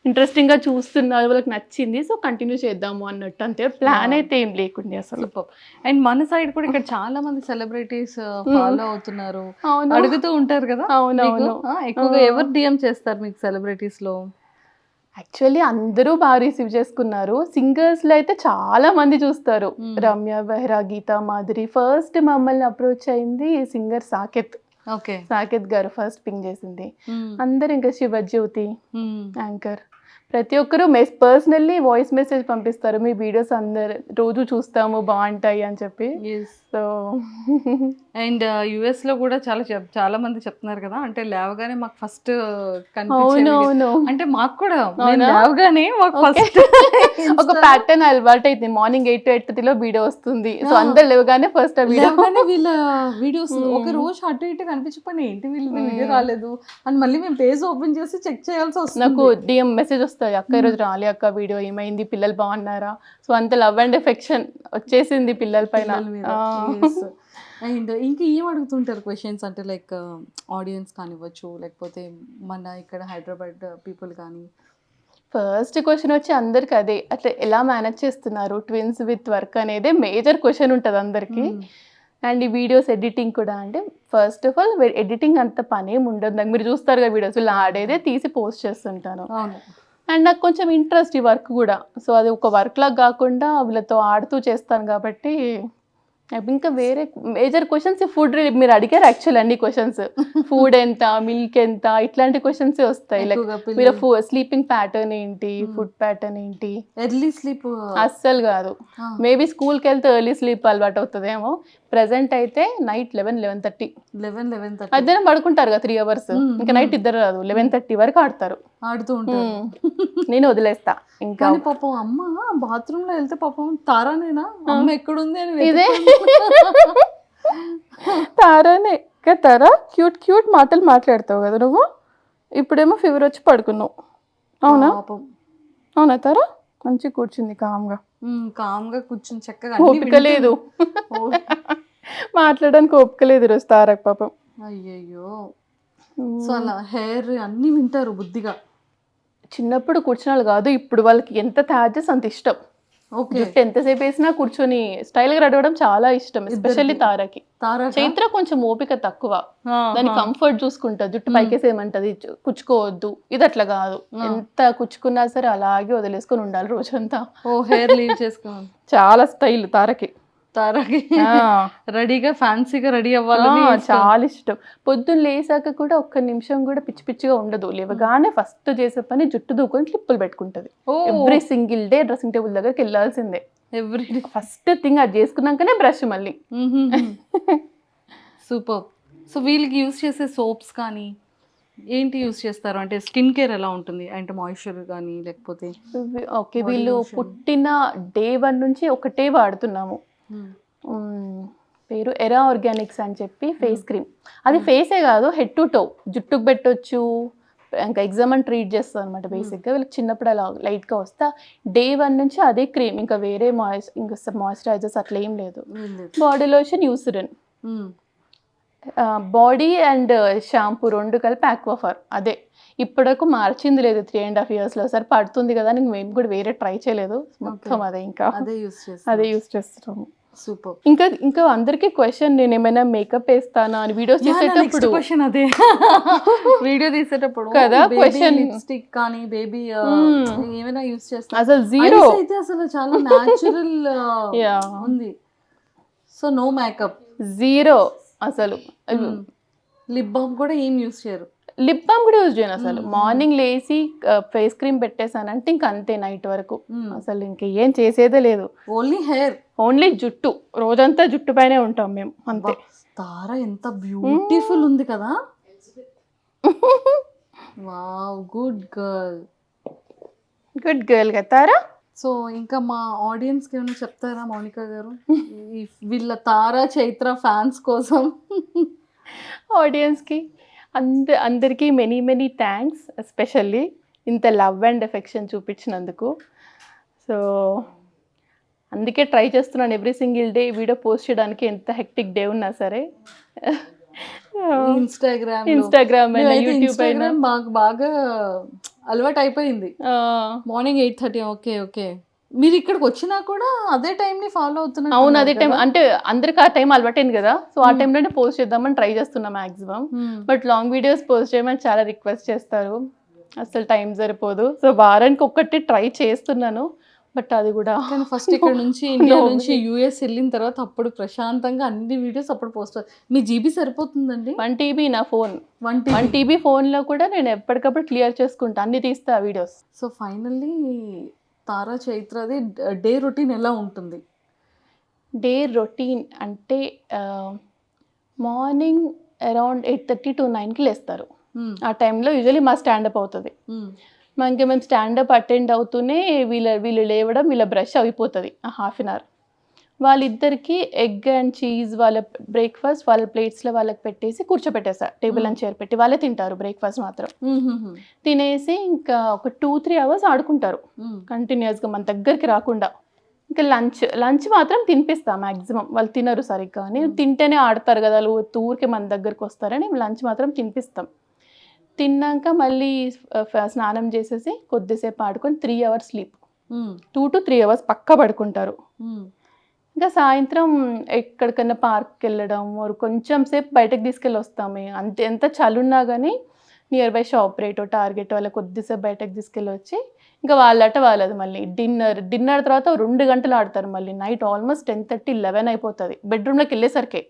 ఇంట్రెస్టింగ్గా చూస్తున్నారు, వాళ్ళకి నచ్చింది, సో కంటిన్యూ చేద్దాము అన్నట్టు, అంతే. ప్లాన్ అయితే ఏం లేకుండే అసలు. అండ్ మన సైడ్ కూడా ఇక్కడ చాలా మంది సెలబ్రిటీస్ ఫాలో అవుతున్నారు, అడుగుతూ ఉంటారు కదా. అవునవును. ఎక్కువగా ఎవరు డిఎం చేస్తారు మీకు సెలబ్రిటీస్ లో? యాక్చువల్లీ అందరూ బాగా రిసీవ్ చేసుకున్నారు. సింగర్స్లో అయితే చాలా మంది చూస్తారు. రమ్య బెహ్రా, గీతా మాధురి. ఫస్ట్ మమ్మల్ని అప్రోచ్ అయింది సింగర్ సాకేత్. ఓకే. సాకేత్ గారు ఫస్ట్ పింగ్ చేసింది. అందరు ఇంకా శివజ్యోతి యాంకర్, ప్రతి ఒక్కరు పర్సనల్లీ వాయిస్ మెసేజ్ పంపిస్తారు, మీ వీడియోస్ అందరు రోజు చూస్తాము, బాగుంటాయి అని చెప్పి. సో అండ్ యుఎస్ లో కూడా చాలా మంది చెప్తున్నారు కదా, అంటే లేవగానే మాకు ఫస్ట్ అవునవును, అంటే మాకు కూడా లేవగానే మాకు ఫస్ట్ ఒక ప్యాటర్న్ అలవాటు అయితే మార్నింగ్ 8 to 8:30 వీడియో వస్తుంది. సో అందరు లేవగానే ఫస్ట్ ఆ వీడియో, వీళ్ళ వీడియోస్ ఒక రోజు అటు ఇటు కనిపించకపోయినా ఏంటి వీళ్ళు వీడియో రాలేదు అని మళ్ళీ మేము పేజ్ ఓపెన్ చేసి చెక్ చేయాల్సి వస్తుంది. నాకు డిఎం మెసేజ్ వస్తుంది, అక్క ఈరోజు రాలే అక్క వీడియో, ఏమైంది, పిల్లలు బాగున్నారా. సో అంత లవ్ అండ్ ఎఫెక్షన్ వచ్చేసింది పిల్లల పైన. అండ్ ఇంకా ఏం అడుగుతుంటారు క్వశ్చన్స్ అంటే లైక్ ఆడియన్స్ కానివ్వచ్చు, లేకపోతే మన ఇక్కడ హైదరాబాద్ పీపుల్ కానీ? ఫస్ట్ క్వశ్చన్ వచ్చి అందరికి అదే, అట్లా ఎలా మేనేజ్ చేస్తున్నారు ట్విన్స్ విత్ వర్క్ అనేది మేజర్ క్వశ్చన్ ఉంటుంది అందరికి. అండ్ ఈ వీడియోస్ ఎడిటింగ్ కూడా, అంటే ఫస్ట్ ఆఫ్ ఆల్ ఎడిటింగ్ అంత పని ఏమి ఉండదు నాకు. మీరు చూస్తారు కదా వీడియోస్, ఇలా ఆడేదే తీసి పోస్ట్ చేస్తుంటాను. అండ్ నాకు కొంచెం ఇంట్రెస్ట్ ఈ వర్క్ కూడా. సో అది ఒక వర్క్ లాగా కాకుండా వీళ్ళతో ఆడుతూ చేస్తాను కాబట్టి ఇంకా వేరే మేజర్ క్వశ్చన్స్ ఫుడ్ మీరు అడిగారు యాక్చువల్ అన్ని క్వశ్చన్స్. ఫుడ్ ఎంత, మిల్క్ ఎంత, ఇట్లాంటి క్వశ్చన్స్ వస్తాయి. లైక్ మీరు స్లీపింగ్ ప్యాటర్న్ ఏంటి, ఫుడ్ ప్యాటర్న్ ఏంటి. ఎర్లీ స్లీప్ అస్సలు కాదు, మేబీ స్కూల్కి వెళ్తే ఎర్లీ స్లీప్ అలవాటు అవుతుందేమో. ప్రెసెంట్ అయితే నైట్ 11-11:30 మధ్యాహ్నం పడుకుంటారు కదా 3 hours. ఇంకా నైట్ ఇద్దరు రాదు, 11:30 వరకు ఆడుతూ ఉంటారు. నేను వదిలేస్తా. ఇంకా పాపం అమ్మ బాత్రూమ్ లో వెళ్తే పాపం తారానేనా అమ్మ ఎక్కడుంది అని ఇదే తారానే తారా క్యూట్ మాటలు మాట్లాడతావు కదా నువ్వు, ఇప్పుడేమో ఫీవర్ వచ్చి పడుకున్నావు. అవునా తారా? మంచి కూర్చుంది కామ్గా కూర్చుని చక్కగా. ఓపిక లేదు మాట్లాడడానికి, ఓపిక లేదు ఈరోజు తారకు పాపం. అయ్యయ్యో. సో అలా హెయిర్ అన్ని వింటారు బుద్ధిగా. చిన్నప్పుడు కూర్చున్నాళ్ళు కాదు, ఇప్పుడు వాళ్ళకి ఎంత థాజెస్ అంత ఇష్టం. జుట్టు ఎంతసేపు వేసినా కూర్చొని స్టైల్ గా రెడీ అవ్వడం చాలా ఇష్టం, ఎస్పెషల్లీ తారకి. చైత్ర కొంచెం ఓపిక తక్కువ, దాని కంఫర్ట్ చూసుకుంటా. జుట్టు పైకేసేయమంటది, కుచ్చుకోవద్దు. ఇది అట్లా కాదు, ఎంత కుచ్చుకున్నా సరే అలాగే వదిలేసుకొని ఉండాలి రోజంతా. హెయిర్ లీవ్ చేసుకోవాలి. చాలా స్టైల్ తారకి రెడీగా ఫ్యాన్సీగా రెడీ అవ్వాలని చాలా ఇష్టం. పొద్దున్న లేసాక కూడా ఒక్క నిమిషం కూడా పిచ్చి పిచ్చిగా ఉండదు. లేవగానే ఫస్ట్ చేసే పని జుట్టు దూకొని క్లిప్పులు పెట్టుకుంటది. Every single day dressing table దగ్గరికి వెళ్ళాల్సిందే. ఎవ్రీ ఫస్ట్ థింగ్ అది చేసుకున్నాకనే బ్రష్ మళ్ళీ. సూపర్. సో వీళ్ళకి యూస్ చేసే సోప్స్ కానీ ఏంటి యూస్ చేస్తారు? అంటే స్కిన్ కేర్ ఎలా ఉంటుంది? అంటే మాయిశ్చర్ కానీ లేకపోతే? ఓకే, వీళ్ళు పుట్టిన day 1 నుంచి ఒకటే వాడుతున్నాము. పేరు ఎరా ఆర్గానిక్స్ అని చెప్పి ఫేస్ క్రీమ్. అది ఫేసే కాదు, హెడ్ టు టో, జుట్టుకు పెట్టొచ్చు, ఇంకా ఎగ్జామ్ అని ట్రీట్ చేస్తాను అనమాట బేసిక్గా. వీళ్ళకి చిన్నప్పుడు అలా లైట్గా వస్తా డే 1 నుంచి అదే క్రీమ్, ఇంకా వేరే ఇంకా మాయిశ్చరైజర్స్ అట్లా ఏం లేదు. Body lotion Eucerin, body and shampoo 2 కలిపి ఆక్వాఫర్. అదే ఇప్పటివరకు మార్చింది లేదు 3.5 yearsలో. సరే పడుతుంది కదా అని మేము కూడా వేరే ట్రై చేయలేదు, మొత్తం అదే ఇంకా అదే యూస్ చేస్తున్నాము. సూపర్. ఇంకా అందరికీ క్వశ్చన్, నేను ఏమైనా మేకప్ వేస్తానా అని వీడియోస్ చేసేటప్పుడు క్వశ్చన్ అదే వీడియో తీసేటప్పుడు కదా క్వశ్చన్. లిప్స్టిక్ కానీ బేబీ ఏమైనా యూస్ చేస్తా? అసలు జీరో అయితే అసలు చాలా న్యాచురల్ ఉంది. సో నో మేకప్, జీరో అసలు. లిప్ బామ్ కూడా ఏం యూస్ చేయరు? లిప్ బామ్ కూడా యూజ్ చేయను అసలు. మార్నింగ్ లేసి ఫేస్ క్రీమ్ పెట్టేసానంటే ఇంక అంతే నైట్ వరకు. అసలు ఇంకేం చేసేదే లేదు. ఓన్లీ హెయిర్, ఓన్లీ జుట్టు, రోజంతా జుట్టు పైనే ఉంటాం మేము అంతే. తారా ఎంత బ్యూటిఫుల్ ఉంది కదా. Wow, good girl, good girl కదా తారా. సో ఇంకా మా ఆడియన్స్కి ఏమైనా చెప్తారా మౌనిక గారు, వీళ్ళ తారా చైత్ర ఫ్యాన్స్ కోసం? ఆడియన్స్కి అందరికీ మెనీ థ్యాంక్స్, ఎస్పెషల్లీ ఇంత లవ్ అండ్ ఎఫెక్షన్ చూపించినందుకు. సో అందుకే ట్రై చేస్తున్నాను every single day video post చేయడానికి, ఎంత హెక్టిక్ డే ఉన్నా సరే. ఇన్స్టాగ్రామ్ అయినా యూట్యూబ్ అయినా మాకు బాగా అలవాటు అయిపోయింది. మార్నింగ్ 8:30. ఓకే మీరు ఇక్కడికి వచ్చినా కూడా అదే టైంని ఫాలో అవుతున్నారు? అవును, అదే టైం. అంటే అందరికి ఆ టైం అలవాటైంది కదా, సో ఆ టైంలోనే పోస్ట్ చేద్దామని ట్రై చేస్తున్నా maximum. But long videos post చేయమని చాలా రిక్వెస్ట్ చేస్తారు, అసలు టైం సరిపోదు. సో వారానికి ఒక్కటి ట్రై చేస్తున్నాను, బట్ అది కూడా ఫస్ట్ ఇక్కడ నుంచి ఇండియా నుంచి యూఎస్ వెళ్ళిన తర్వాత అప్పుడు ప్రశాంతంగా అన్ని వీడియోస్ అప్పుడు పోస్ట్. మీ జీబీ సరిపోతుందండి? 1 TB నా ఫోన్. 1 TB ఫోన్లో కూడా నేను ఎప్పటికప్పుడు క్లియర్ చేసుకుంటా, అన్ని తీస్తా వీడియోస్. సో ఫైనల్లీ తారా చైత్రది డే రొటీన్ ఎలా ఉంటుంది? డే రొటీన్ అంటే మార్నింగ్ అరౌండ్ 8:30 to 9కి లేస్తారు. ఆ టైంలో యూజువలీ మా స్టాండప్ అవుతుంది. మనకి మేము స్టాండప్ అటెండ్ అవుతూనే వీళ్ళు లేవడం, వీళ్ళ బ్రష్ అయిపోతుంది 1/2 hour. వాళ్ళిద్దరికి ఎగ్ అండ్ చీజ్ వాళ్ళ బ్రేక్ఫాస్ట్ వాళ్ళ ప్లేట్స్లో వాళ్ళకి పెట్టేసి కూర్చోపెట్టేస్తారు, టేబుల్ అండ్ చైర్ పెట్టి. వాళ్ళే తింటారు బ్రేక్ఫాస్ట్ మాత్రం. తినేసి ఇంకా ఒక 2-3 hours ఆడుకుంటారు కంటిన్యూస్గా, మన దగ్గరికి రాకుండా. ఇంకా లంచ్ మాత్రం తినిపిస్తాం మ్యాక్సిమం. వాళ్ళు తినరు సరిగ్గా అని, తింటేనే ఆడతారు కదా వాళ్ళు, ఊరికే మన దగ్గరికి వస్తారని లంచ్ మాత్రం తినిపిస్తాం. తిన్నాక మళ్ళీ స్నానం చేసేసి కొద్దిసేపు ఆడుకొని 3 hours స్లీప్. 2 to 3 hours పక్కా పడుకుంటారు. ఇంకా సాయంత్రం ఎక్కడికన్నా పార్క్కి వెళ్ళడం, కొంచెం సేపు బయటకు తీసుకెళ్ళి వస్తాము. ఎంత చలున్నా కానీ నియర్ బై షాప్ రేటో టార్గెట్ వాళ్ళ కొద్దిసేపు బయటకు తీసుకెళ్ళి వచ్చి ఇంకా వాళ్ళట వాళ్ళది మళ్ళీ డిన్నర్ తర్వాత 2 గంటలు ఆడతారు. మళ్ళీ నైట్ ఆల్మోస్ట్ 10:30, 11 అయిపోతుంది బెడ్రూమ్లోకి వెళ్ళేసరికి.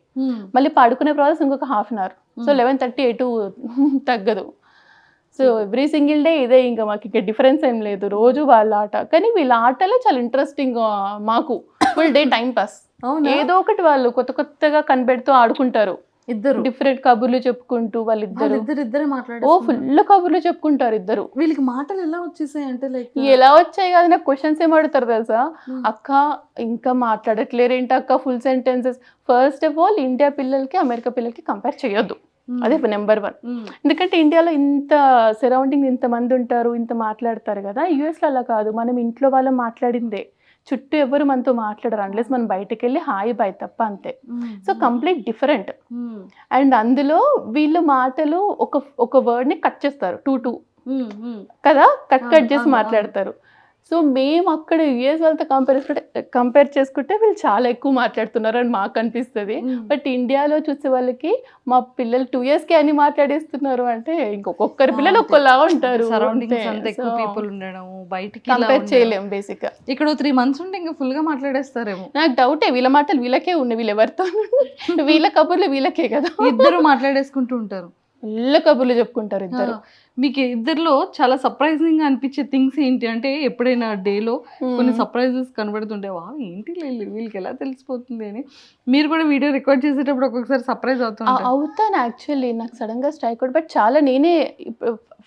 మళ్ళీ పడుకునే ప్రాసెస్ ఇంకొక 1/2 hour. సో 11:30 ఎటు తగ్గదు. సో ఎవ్రీ సింగిల్ డే ఇదే, ఇంకా మాకు ఇంకా డిఫరెన్స్ ఏం లేదు. రోజు వాళ్ళ ఆట, కానీ వీళ్ళ ఆటలే చాలా ఇంట్రెస్టింగ్. మాకు ఫుల్ డే టైం పాస్. ఏదో ఒకటి వాళ్ళు కొత్తగా కనిపెడుతూ ఆడుకుంటారు. ఇద్దరు డిఫరెంట్ కబుర్లు చెప్పుకుంటూ వాళ్ళిద్దరు ఫుల్ కబుర్లు చెప్పుకుంటారు ఇద్దరు. వీళ్ళకి మాటలు ఎలా వచ్చేసాయి అంటే లైక్ ఎలా వచ్చాయి కాదు, నాకు క్వశ్చన్స్ ఏం అడుగుతారు తెలుసా, అక్క ఇంకా మాట్లాడట్లేరేంటి అక్క, full sentences. First of all India పిల్లలకి అమెరికా పిల్లలకి కంపేర్ చేయొద్దు, అదే నెంబర్ 1. ఎందుకంటే ఇండియాలో ఇంత సరౌండింగ్ ఇంతమంది ఉంటారు, ఇంత మాట్లాడతారు కదా. యూఎస్లో అలా కాదు, మనం ఇంట్లో వాళ్ళు మాట్లాడిందే, చుట్టూ ఎవరు మనతో మాట్లాడరు అన్లెస్ మనం బయటకు వెళ్ళి హాయ్ బాయ్ తప్ప, అంతే. So complete different. అండ్ అందులో వీళ్ళు మాటలు ఒక వర్డ్ని కట్ చేస్తారు 2 కదా, కట్ చేసి మాట్లాడతారు. సో మేము అక్కడ యూఎస్ వాళ్ళతో కంపేర్ చేసుకుంటే వీళ్ళు చాలా ఎక్కువ మాట్లాడుతున్నారు అని మాకు అనిపిస్తుంది. బట్ ఇండియాలో చూసే వాళ్ళకి మా పిల్లలు 2 yearsకి అని మాట్లాడేస్తున్నారు అంటే ఇంకొకరి పిల్లలు ఒక్కలా ఉంటారు. కంపేర్ చేయలేము బేసిక్గా. ఇక్కడ 3 months ఉంటే ఇంకా ఫుల్గా మాట్లాడేస్తారేమో. నాకు డౌటే, వీళ్ళ మాటలు వీళ్ళకే ఉన్నాయి, వీళ్ళు ఎవరితో వీళ్ళ కబుర్లు వీళ్ళకే కదా. ఇద్దరు మాట్లాడేసుకుంటూ ఉంటారు, ఫుల్ కబుర్లు చెప్పుకుంటారు ఇద్దరు. మీకు ఇద్దరిలో చాలా సర్ప్రైజింగ్ అనిపించే థింగ్స్ ఏంటి అంటే, ఎప్పుడైనా డేలో కొన్ని సర్ప్రైజెస్ కనబడుతుంటే వా ఏంటి వీళ్ళకి ఎలా తెలిసిపోతుంది అని మీరు కూడా వీడియో రికార్డ్ చేసేటప్పుడు ఒక్కొక్కసారి సర్ప్రైజ్ అవుతాను. యాక్చువల్లీ నాకు సడన్గా స్ట్రైక్ అవుట్, బట్ చాలా నేనే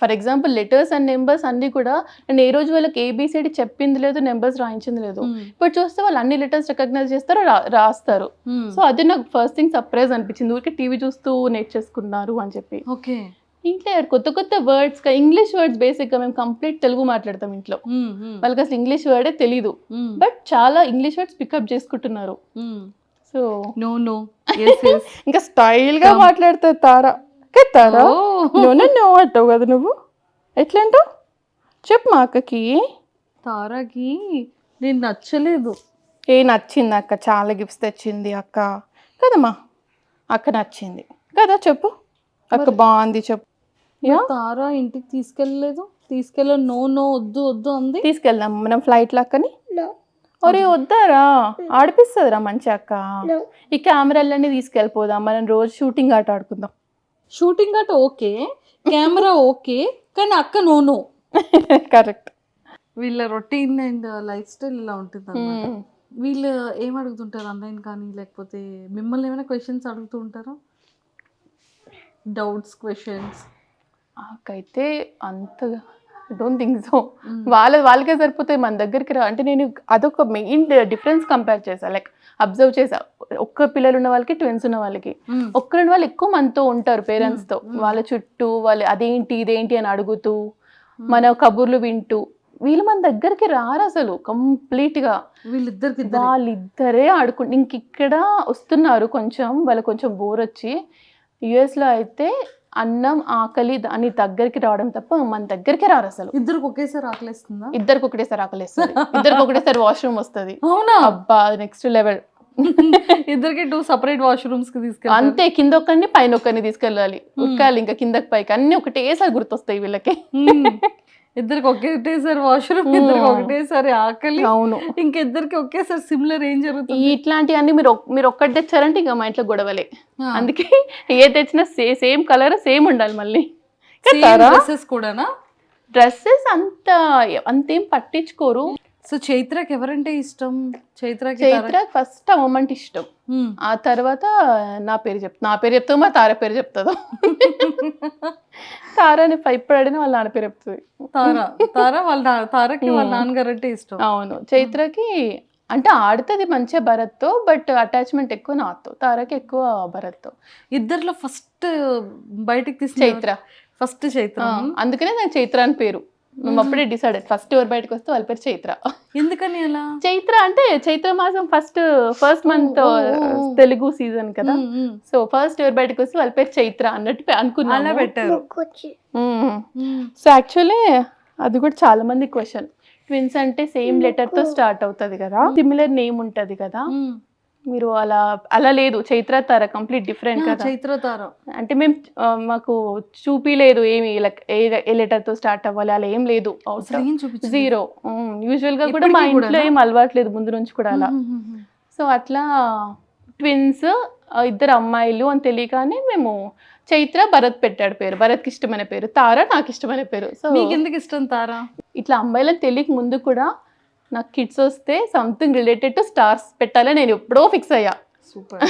for example letters and numbers అన్నీ కూడా నేను ఏ రోజు వాళ్ళకి ABCD చెప్పింది లేదు, నెంబర్స్ రాయించింది లేదు. ఇప్పుడు చూస్తే వాళ్ళు అన్ని లెటర్స్ రికగ్నైజ్ చేస్తారు, రాస్తారు. సో అది నాకు ఫస్ట్ థింగ్ సర్ప్రైజ్ అనిపించింది. ఊరికే టీవీ చూస్తూ నేర్చేసుకున్నారు అని చెప్పి. ఓకే. ఇంట్లో కొత్త కొత్త వర్డ్స్ ఇంగ్లీష్ వర్డ్స్ బేసిక్గా మేము కంప్లీట్ తెలుగు మాట్లాడతాం ఇంట్లో. వాళ్ళకి అసలు ఇంగ్లీష్ వర్డే తెలీదు, బట్ చాలా ఇంగ్లీష్ వర్డ్స్ పికప్ చేసుకుంటున్నారు. సో నో నో ఇంకా స్టైల్ గా మాట్లాడుతుంది తారా. తారా నో అంటావు కదా నువ్వు, ఎట్లా అంటావు చెప్పు మా అక్కకి. తారాకి నేను నచ్చలేదు. నచ్చింది అక్క, చాలా గిఫ్ట్స్ తెచ్చింది అక్క కదమ్మా. అక్క నచ్చింది కదా చెప్పు, అక్క బాగుంది చెప్పు. తారా ఇంటికి తీసుకెళ్ళ నో నో వద్దు వద్దు అంది. తీసుకెళ్దాం మనం ఫ్లైట్ లక్కని. ఒరే వద్దారా, ఆడిపిస్తుందిరా మంచి అక్క. ఈ కెమెరాలన్నీ తీసుకెళ్ళిపోదాం, మనం రోజు షూటింగ్ ఆట ఆడుకుందాం. షూటింగ్ ఆట ఓకే, కెమెరా ఓకే, కానీ అక్క నో నో. కరెక్ట్. వీళ్ళ రొటీన్ అండ్ లైఫ్ స్టైల్ ఇలా ఉంటుంది అన్నమాట. వీళ్ళు ఏం అడుగుతుంటారు అన్నయ్యని కానీ, లేకపోతే మిమ్మల్ని ఏమైనా క్వశ్చన్స్ అడుగుతూ ఉంటారా? Doubts, questions? నాకైతే అంతగా డోంట్ థింక్ సో. వాళ్ళకే సరిపోతాయి, మన దగ్గరికి రా అంటే. నేను అదొక మెయిన్ డిఫరెన్స్ కంపేర్ చేసా, లైక్ అబ్జర్వ్ చేసా. ఒక్క పిల్లలు ఉన్న వాళ్ళకి, ట్విన్స్ ఉన్న వాళ్ళకి. ఒక్కరున్న వాళ్ళు ఎక్కువ మనతో ఉంటారు పేరెంట్స్తో, వాళ్ళ చుట్టూ వాళ్ళు అదేంటి ఇదేంటి అని అడుగుతూ, మన కబుర్లు వింటూ. వీళ్ళు మన దగ్గరికి రారు అసలు కంప్లీట్గా. వాళ్ళిద్దరే ఆడుకుంటు. ఇంక ఇక్కడ వస్తున్నారు కొంచెం, వాళ్ళకి కొంచెం బోర్ వచ్చి. యుఎస్లో అయితే అన్నం ఆకలి అని దగ్గరికి రావడం తప్ప మన దగ్గరికి రారు అసలు. ఇద్దరికి ఒకేసారి ఆకలిస్తుందా? ఇద్దరికి ఒకటేసారి ఆకలిస్తుంది, ఇద్దరికి ఒకటేసారి వాష్రూమ్ వస్తుంది. అవునా? అబ్బా నెక్స్ట్ లెవెల్. ఇద్దరికి 2 separate వాష్రూమ్స్ కి తీసుకెళ్ళి అంతే, కింద ఒక్కరిని పైన ఒక్కరిని తీసుకెళ్ళాలి. ఉక్కాలి ఇంకా కిందకి పైకి అన్ని ఒకటేసారి గుర్తొస్తాయి వీళ్ళకి. ఇద్దరికి ఒకటేసారి వాష్రూమ్, ఇద్దరికి ఒకటేసారి ఆకలి. అవును, ఇంకిద్దరికి ఒకేసారి సిమిలర్ ఏం జరుగుతుంది? ఇట్లాంటివన్నీ మీరు ఒక్కటి తెచ్చారంటే ఇంకా మా ఇంట్లో గొడవలే. అందుకే ఏ తెచ్చినా సేమ్ కలర్ సేమ్ ఉండాలి. మళ్ళీ డ్రెస్సెస్ కూడానా? డ్రెస్సెస్ అంతేం పట్టించుకోరు. సో చైత్రకి ఎవరంటే ఇష్టం? చైత్ర ఫస్ట్ అమ్మమ్మంటే ఇష్టం, ఆ తర్వాత నా పేరు చెప్తా, మా తార పేరు చెప్తుందో. తారాని ఇప్పుడు అడిగిన వాళ్ళ నాన్న పేరు చెప్తుంది. తారకి వాళ్ళ నాన్నగారు అంటే ఇష్టం. అవును. చైత్రకి అంటే ఆడుతుంది మంచిగా భరత్తో, బట్ అటాచ్మెంట్ ఎక్కువ నాతో. తారకి ఎక్కువ భరత్తో. ఇద్దరిలో ఫస్ట్ బయటకు తీసిన చైత్ర. అందుకనే నాకు చైత్ర అని పేరు. మేము అప్పుడే డిసైడెడ్, ఫస్ట్ ఎవరు బయటకు వస్తే వాళ్ళ పేరు చైత్ర. ఎందుకని అలా? చైత్ర అంటే చైత్ర మాసం ఫస్ట్ మంత్ తెలుగు సీజన్ కదా. సో ఫస్ట్ ఎవరు బయటకు వస్తే వాళ్ళ పేరు చైత్ర అన్నట్టు అనుకున్నా పెట్టారు. సో యాక్చువల్లీ అది కూడా చాలా మంది క్వశ్చన్. ట్విన్స్ అంటే సేమ్ లెటర్ తో స్టార్ట్ అవుతుంది కదా, సిమిలర్ నేమ్ ఉంటది కదా. మీరు అలా లేదు, చైత్ర తార కంప్లీట్ డిఫరెంట్ కదా. చైత్ర తార అంటే మేము మాకు చూపిలేదు ఏమి ఏ లెటర్ తో స్టార్ట్ అవ్వాలి అలా ఏం లేదు, జీరో. యూజువల్ గా కూడా మా ఇంట్లో ఏం అలవాట్లేదు ముందు నుంచి కూడా అలా. సో అట్లా ట్విన్స్ ఇద్దరు అమ్మాయిలు అని తెలియగానే మేము చైత్ర భరత్ పెట్టాడు పేరు. భరత్కి ఇష్టమైన పేరు, తార నాకు ఇష్టమైన పేరు. సో మీకు ఎందుకు ఇష్టం తార? ఇట్లా అమ్మాయిలని తెలియక ముందు కూడా నాకు కిడ్స్ వస్తే సంథింగ్ రిలేటెడ్ టు స్టార్స్ పెట్టాలని నేను ఎప్పుడో ఫిక్స్ అయ్యా. సూపర్.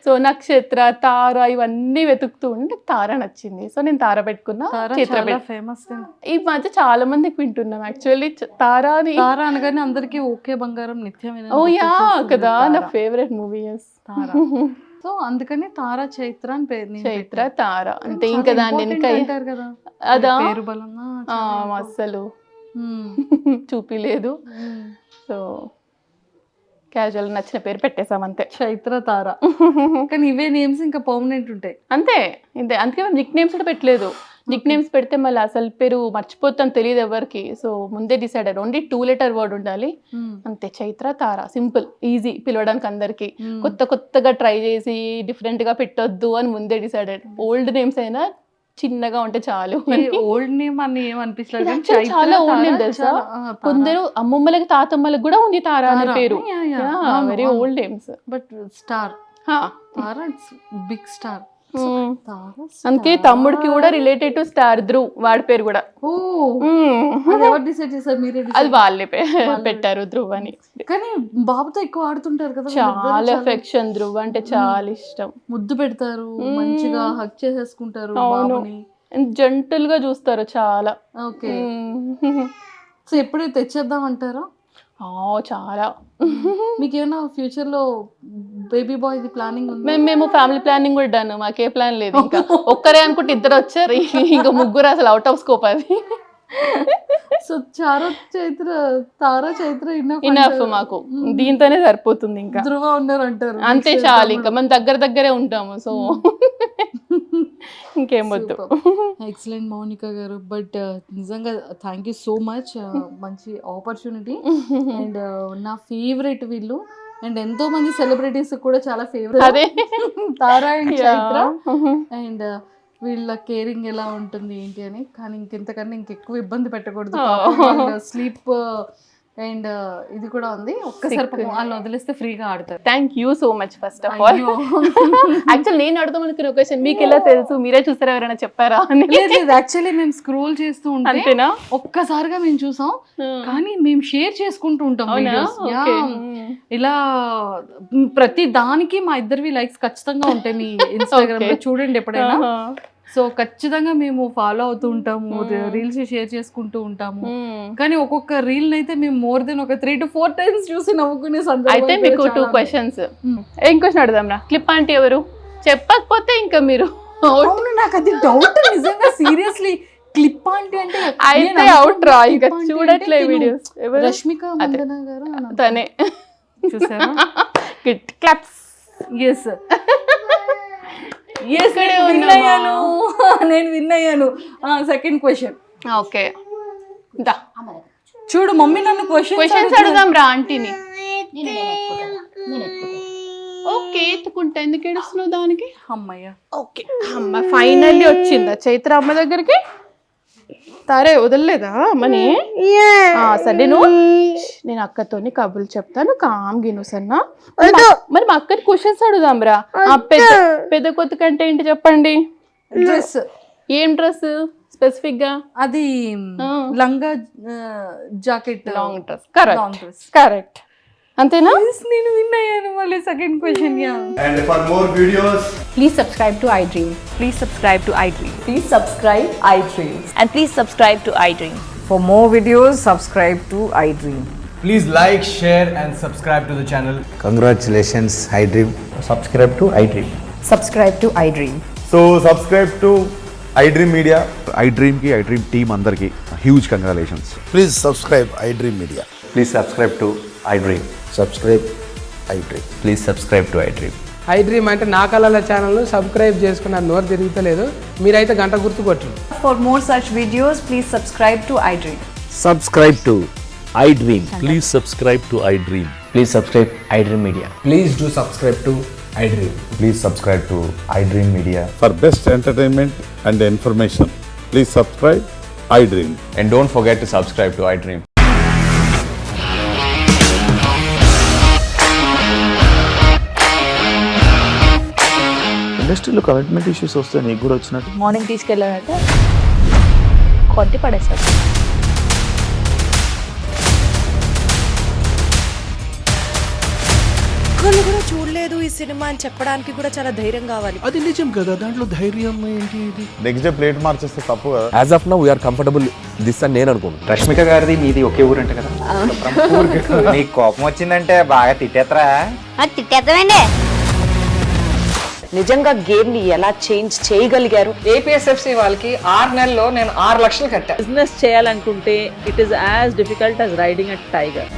సో నక్షత్ర, తార ఇవన్నీ వెతుకుతూ ఉంటే తార నచ్చింది. సో నేను తార పెట్టుకున్నా. ఫేమస్ ఈ మధ్య చాలా మందికి వింటున్నాం యాక్చువల్లీ తార అనగానే అందరికి ఓకే బంగారం నిత్యమైన. ఓ యా కదా, నా ఫేవరెట్ మూవీ తార. సో అందుకని తార చైత్ర అని పేరు. చైత్ర తార అంతే. ఇంకా దాన్ని అంటారు కదా, అదా పేరు బలంగా అస్సలు చూపిలేదు. సో క్యాజువల్ నచ్చిన పేరు పెట్టేసాం అంతే, చైత్ర తార. కానీ ఇవే నేమ్స్ ఇంకా పర్మనెంట్ ఉంటాయి అంతే. అందుకే మేము నిక్ నేమ్స్ కూడా పెట్టలేదు. నిక్ నేమ్స్ పెడితే మళ్ళీ అసలు పేరు మర్చిపోతాం, తెలియదు ఎవరికి. సో ముందే డిసైడెడ్ ఓన్లీ 2 letter వర్డ్ ఉండాలి అంతే. చైత్ర తార సింపుల్, ఈజీ పిలవడానికి అందరికి. కొత్తగా ట్రై చేసి డిఫరెంట్ గా పెట్టొద్దు అని ముందే డిసైడెడ్. ఓల్డ్ నేమ్స్ అయినా చిన్నగా ఉంటే చాలు. ఓల్డ్ నేమ్ అని ఏమనిపించలేదు, చాలా ఓల్డ్ నేమ్ తెలుసా. కొందరు అమ్మమ్మలకి తాతమ్మలకు కూడా ఉంది తార అనే పేరు. Very old names. But star తార బిగ్ స్టార్. అందుకే తమ్ముడికి కూడా రిలేటెడ్ టు స్టార్ ధ్రువ్, వాడి పేరు కూడా. అది వాళ్ళే పెట్టారు ధ్రువ్ అని. కానీ బాబుతో ఎక్కువ ఆడుతుంటారు కదా, చాలా ఎఫెక్షన్. ధ్రువ్ అంటే చాలా ఇష్టం, ముద్దు పెడతారు, మంచిగా హగ్ చేసేసుకుంటారు. జంటల్ గా చూస్తారు చాలా. ఓకే. సో ఎప్పుడైతే తెచ్చేద్దాం అంటారా? చాలా. మీకు ఏమైనా ఫ్యూచర్ లో బేబీ బాయ్ ది ప్లానింగ్ ఉంది? మేము ఫ్యామిలీ ప్లానింగ్ కూడా డన్, మాకే ప్లాన్ లేదు. ఇంకా ఒక్కరే అనుకుంటే ఇద్దరు వచ్చారు, ఇంకా ముగ్గురు అసలు అవుట్ ఆఫ్ స్కోప్ అది. సో చారు చైత్ర, తారా చైత్ర ఇనఫ్ మాకు, దీంతోనే సరిపోతుంది. ఇంకా ధృవ ఉన్నారు అంటారు, అంతే చాలు. ఇంకా మనం దగ్గరే ఉంటాము, సో ఇంకేం వద్దు. ఎక్సలెంట్ మౌనిక గారు. బట్ నిజంగా థ్యాంక్ యూ సో మచ్, మంచి ఆపర్చునిటీ. అండ్ నా ఫేవరెట్ వీళ్ళు, అండ్ ఎంతో మంది సెలబ్రిటీస్ కూడా చాలా ఫేవరెట్ అదే తారా అండ్ చైత్ర. అండ్ వీళ్ళ కేరింగ్ ఎలా ఉంటుంది ఏంటి అని. కానీ ఇంకెంతకన్నా ఇంకెక్కువ ఇబ్బంది పెట్టకూడదు. స్లీప్ అండ్ ఇది కూడా ఉంది. ఒక్కసారి వాళ్ళు వదిలేస్తే ఫ్రీగా ఆడతారు. Thank you so much first of all. Actual నేను అడుగుదాం అనుకున్న క్వశ్చన్ మీకు ఎలా తెలుసు, మీరే చూసారా, ఎవరైనా చెప్పారా అని? యాక్చువల్లీ మేము స్క్రోల్ చేస్తూ ఉంటాం, అంతేనా? ఒక్కసారిగా మేము చూసాం, కానీ మేము షేర్ చేసుకుంటూ ఉంటాం videos. ఇలా ప్రతి దానికి మా ఇద్దరివి లైక్స్ ఖచ్చితంగా ఉంటాయి మీ ఇన్స్టాగ్రామ్ లో, చూడండి ఎప్పుడైనా. సో ఖచ్చితంగా మేము ఫాలో అవుతూ ఉంటాము, రీల్స్ షేర్ చేసుకుంటూ ఉంటాము. కానీ ఒక్కొక్క రీల్ అయితే మేము మోర్ దెన్ ఒక 3 to 4 times చూసి నవ్వుకునే సందర్భం. అయితే మీకు 2 questions. ఏం క్వశ్చన్ అడుగుదాం రా? క్లిప్ ఆంటీ ఎవరు చెప్పకపోతే ఇంకా మీరు. అవును, నాకు అది డౌట్ నిజంగా, సీరియస్లీ. క్లిప్ ఆంటీ అంటే అయితే అవుట్ రా, ఇంకా చూడట్లే వీడియోస్. రష్మిక మందన గారు తనే చూసారా? Kit claps. ఎస్ నేను విన్ అయ్యాను. Second question. ఓకే, చూడు మమ్మీ నన్ను క్వశ్చన్స్ అడుగుదాం రా ఆంటీని. ఓకే, ఎత్తుకుంటా, ఎందుకు ఏడుస్తున్నావు దానికి? అమ్మయ్య. ఓకే అమ్మ ఫైనల్లీ వచ్చిందా చైత్ర అమ్మ దగ్గరికి? తారే వదలలేదా అమ్మని? సరే నేను అక్కతోని కబుర్లు చెప్తాను, కామ్ గిను సన్నా. మరి మా అక్కని క్వశ్చన్స్ అడుగుదాం రా. పెద్ద కొత్త కంటే ఏంటి చెప్పండి? డ్రెస్. ఏం డ్రెస్ స్పెసిఫిక్ గా? అది లంగా జాకెట్, లాంగ్ డ్రెస్. కరెక్ట్ అంతేనా? నేను విన్ అయ్యాను. మళ్ళీ second question. And for more videos, Please subscribe to iDream. Please subscribe to iDream. Please subscribe iDream. And please subscribe to iDream. For more videos, subscribe to iDream. Please like, share and subscribe to the channel. Congratulations, iDream. Subscribe to iDream. Subscribe to iDream. so subscribe to iDream Media. iDream ki iDream team andarki huge congratulations. Please subscribe iDream Media. Please subscribe to iDream. Subscribe iDream. Please subscribe to iDream. iDream అంటే నా కళల ఛానల్ సబ్స్క్రైబ్ చేసుకున్న నోరు తిరుగుతలేదు, మీరైతే గంట గుర్తు కొట్టండి. For more such videos, please subscribe to iDream. Subscribe to iDream. Please subscribe to iDream. Please subscribe iDream Media. Please do subscribe to iDream. Please subscribe to iDream Media. For best entertainment and information please subscribe iDream. And don't forget to subscribe to iDream. ఇండస్ట్రీలో కమిట్మెంట్ ఇష్యూస్ వస్తే నీకు కూడా వచ్చినట్టు? మార్నింగ్ తీసుకెళ్ళానంటే కొట్టి పడేసాడు. ఒక్కళ్ళు కూడా చూడలేదు ఈ సినిమా అని చెప్పడానికి కూడా చాలా ధైర్యం కావాలి. అది నిజం కదా, దాంట్లో ధైర్యం ఏంటి? ఇది నెక్స్ట్ డే ప్లేట్ మార్చేస్తే తప్పు కదా. As of now we're comfortable this అని నేను అనుకుంటున్నాను. రష్మిక గారిది మీది ఒకే ఊరు అంట కదా? నీకు కోపం వచ్చిందంటే బాగా తిట్టేత్తరా? తిట్టేద్దామండి. నిజంగా గేమ్ ని ఎలా చేంజ్ చేయగలిగారు? ఏపీఎస్ఎఫ్సి వాళ్ళకి 6 నెలల్లో నేను 6 లక్షలు కట్టా. బిజినెస్ చేయాలనుకుంటే it is as difficult as riding a tiger.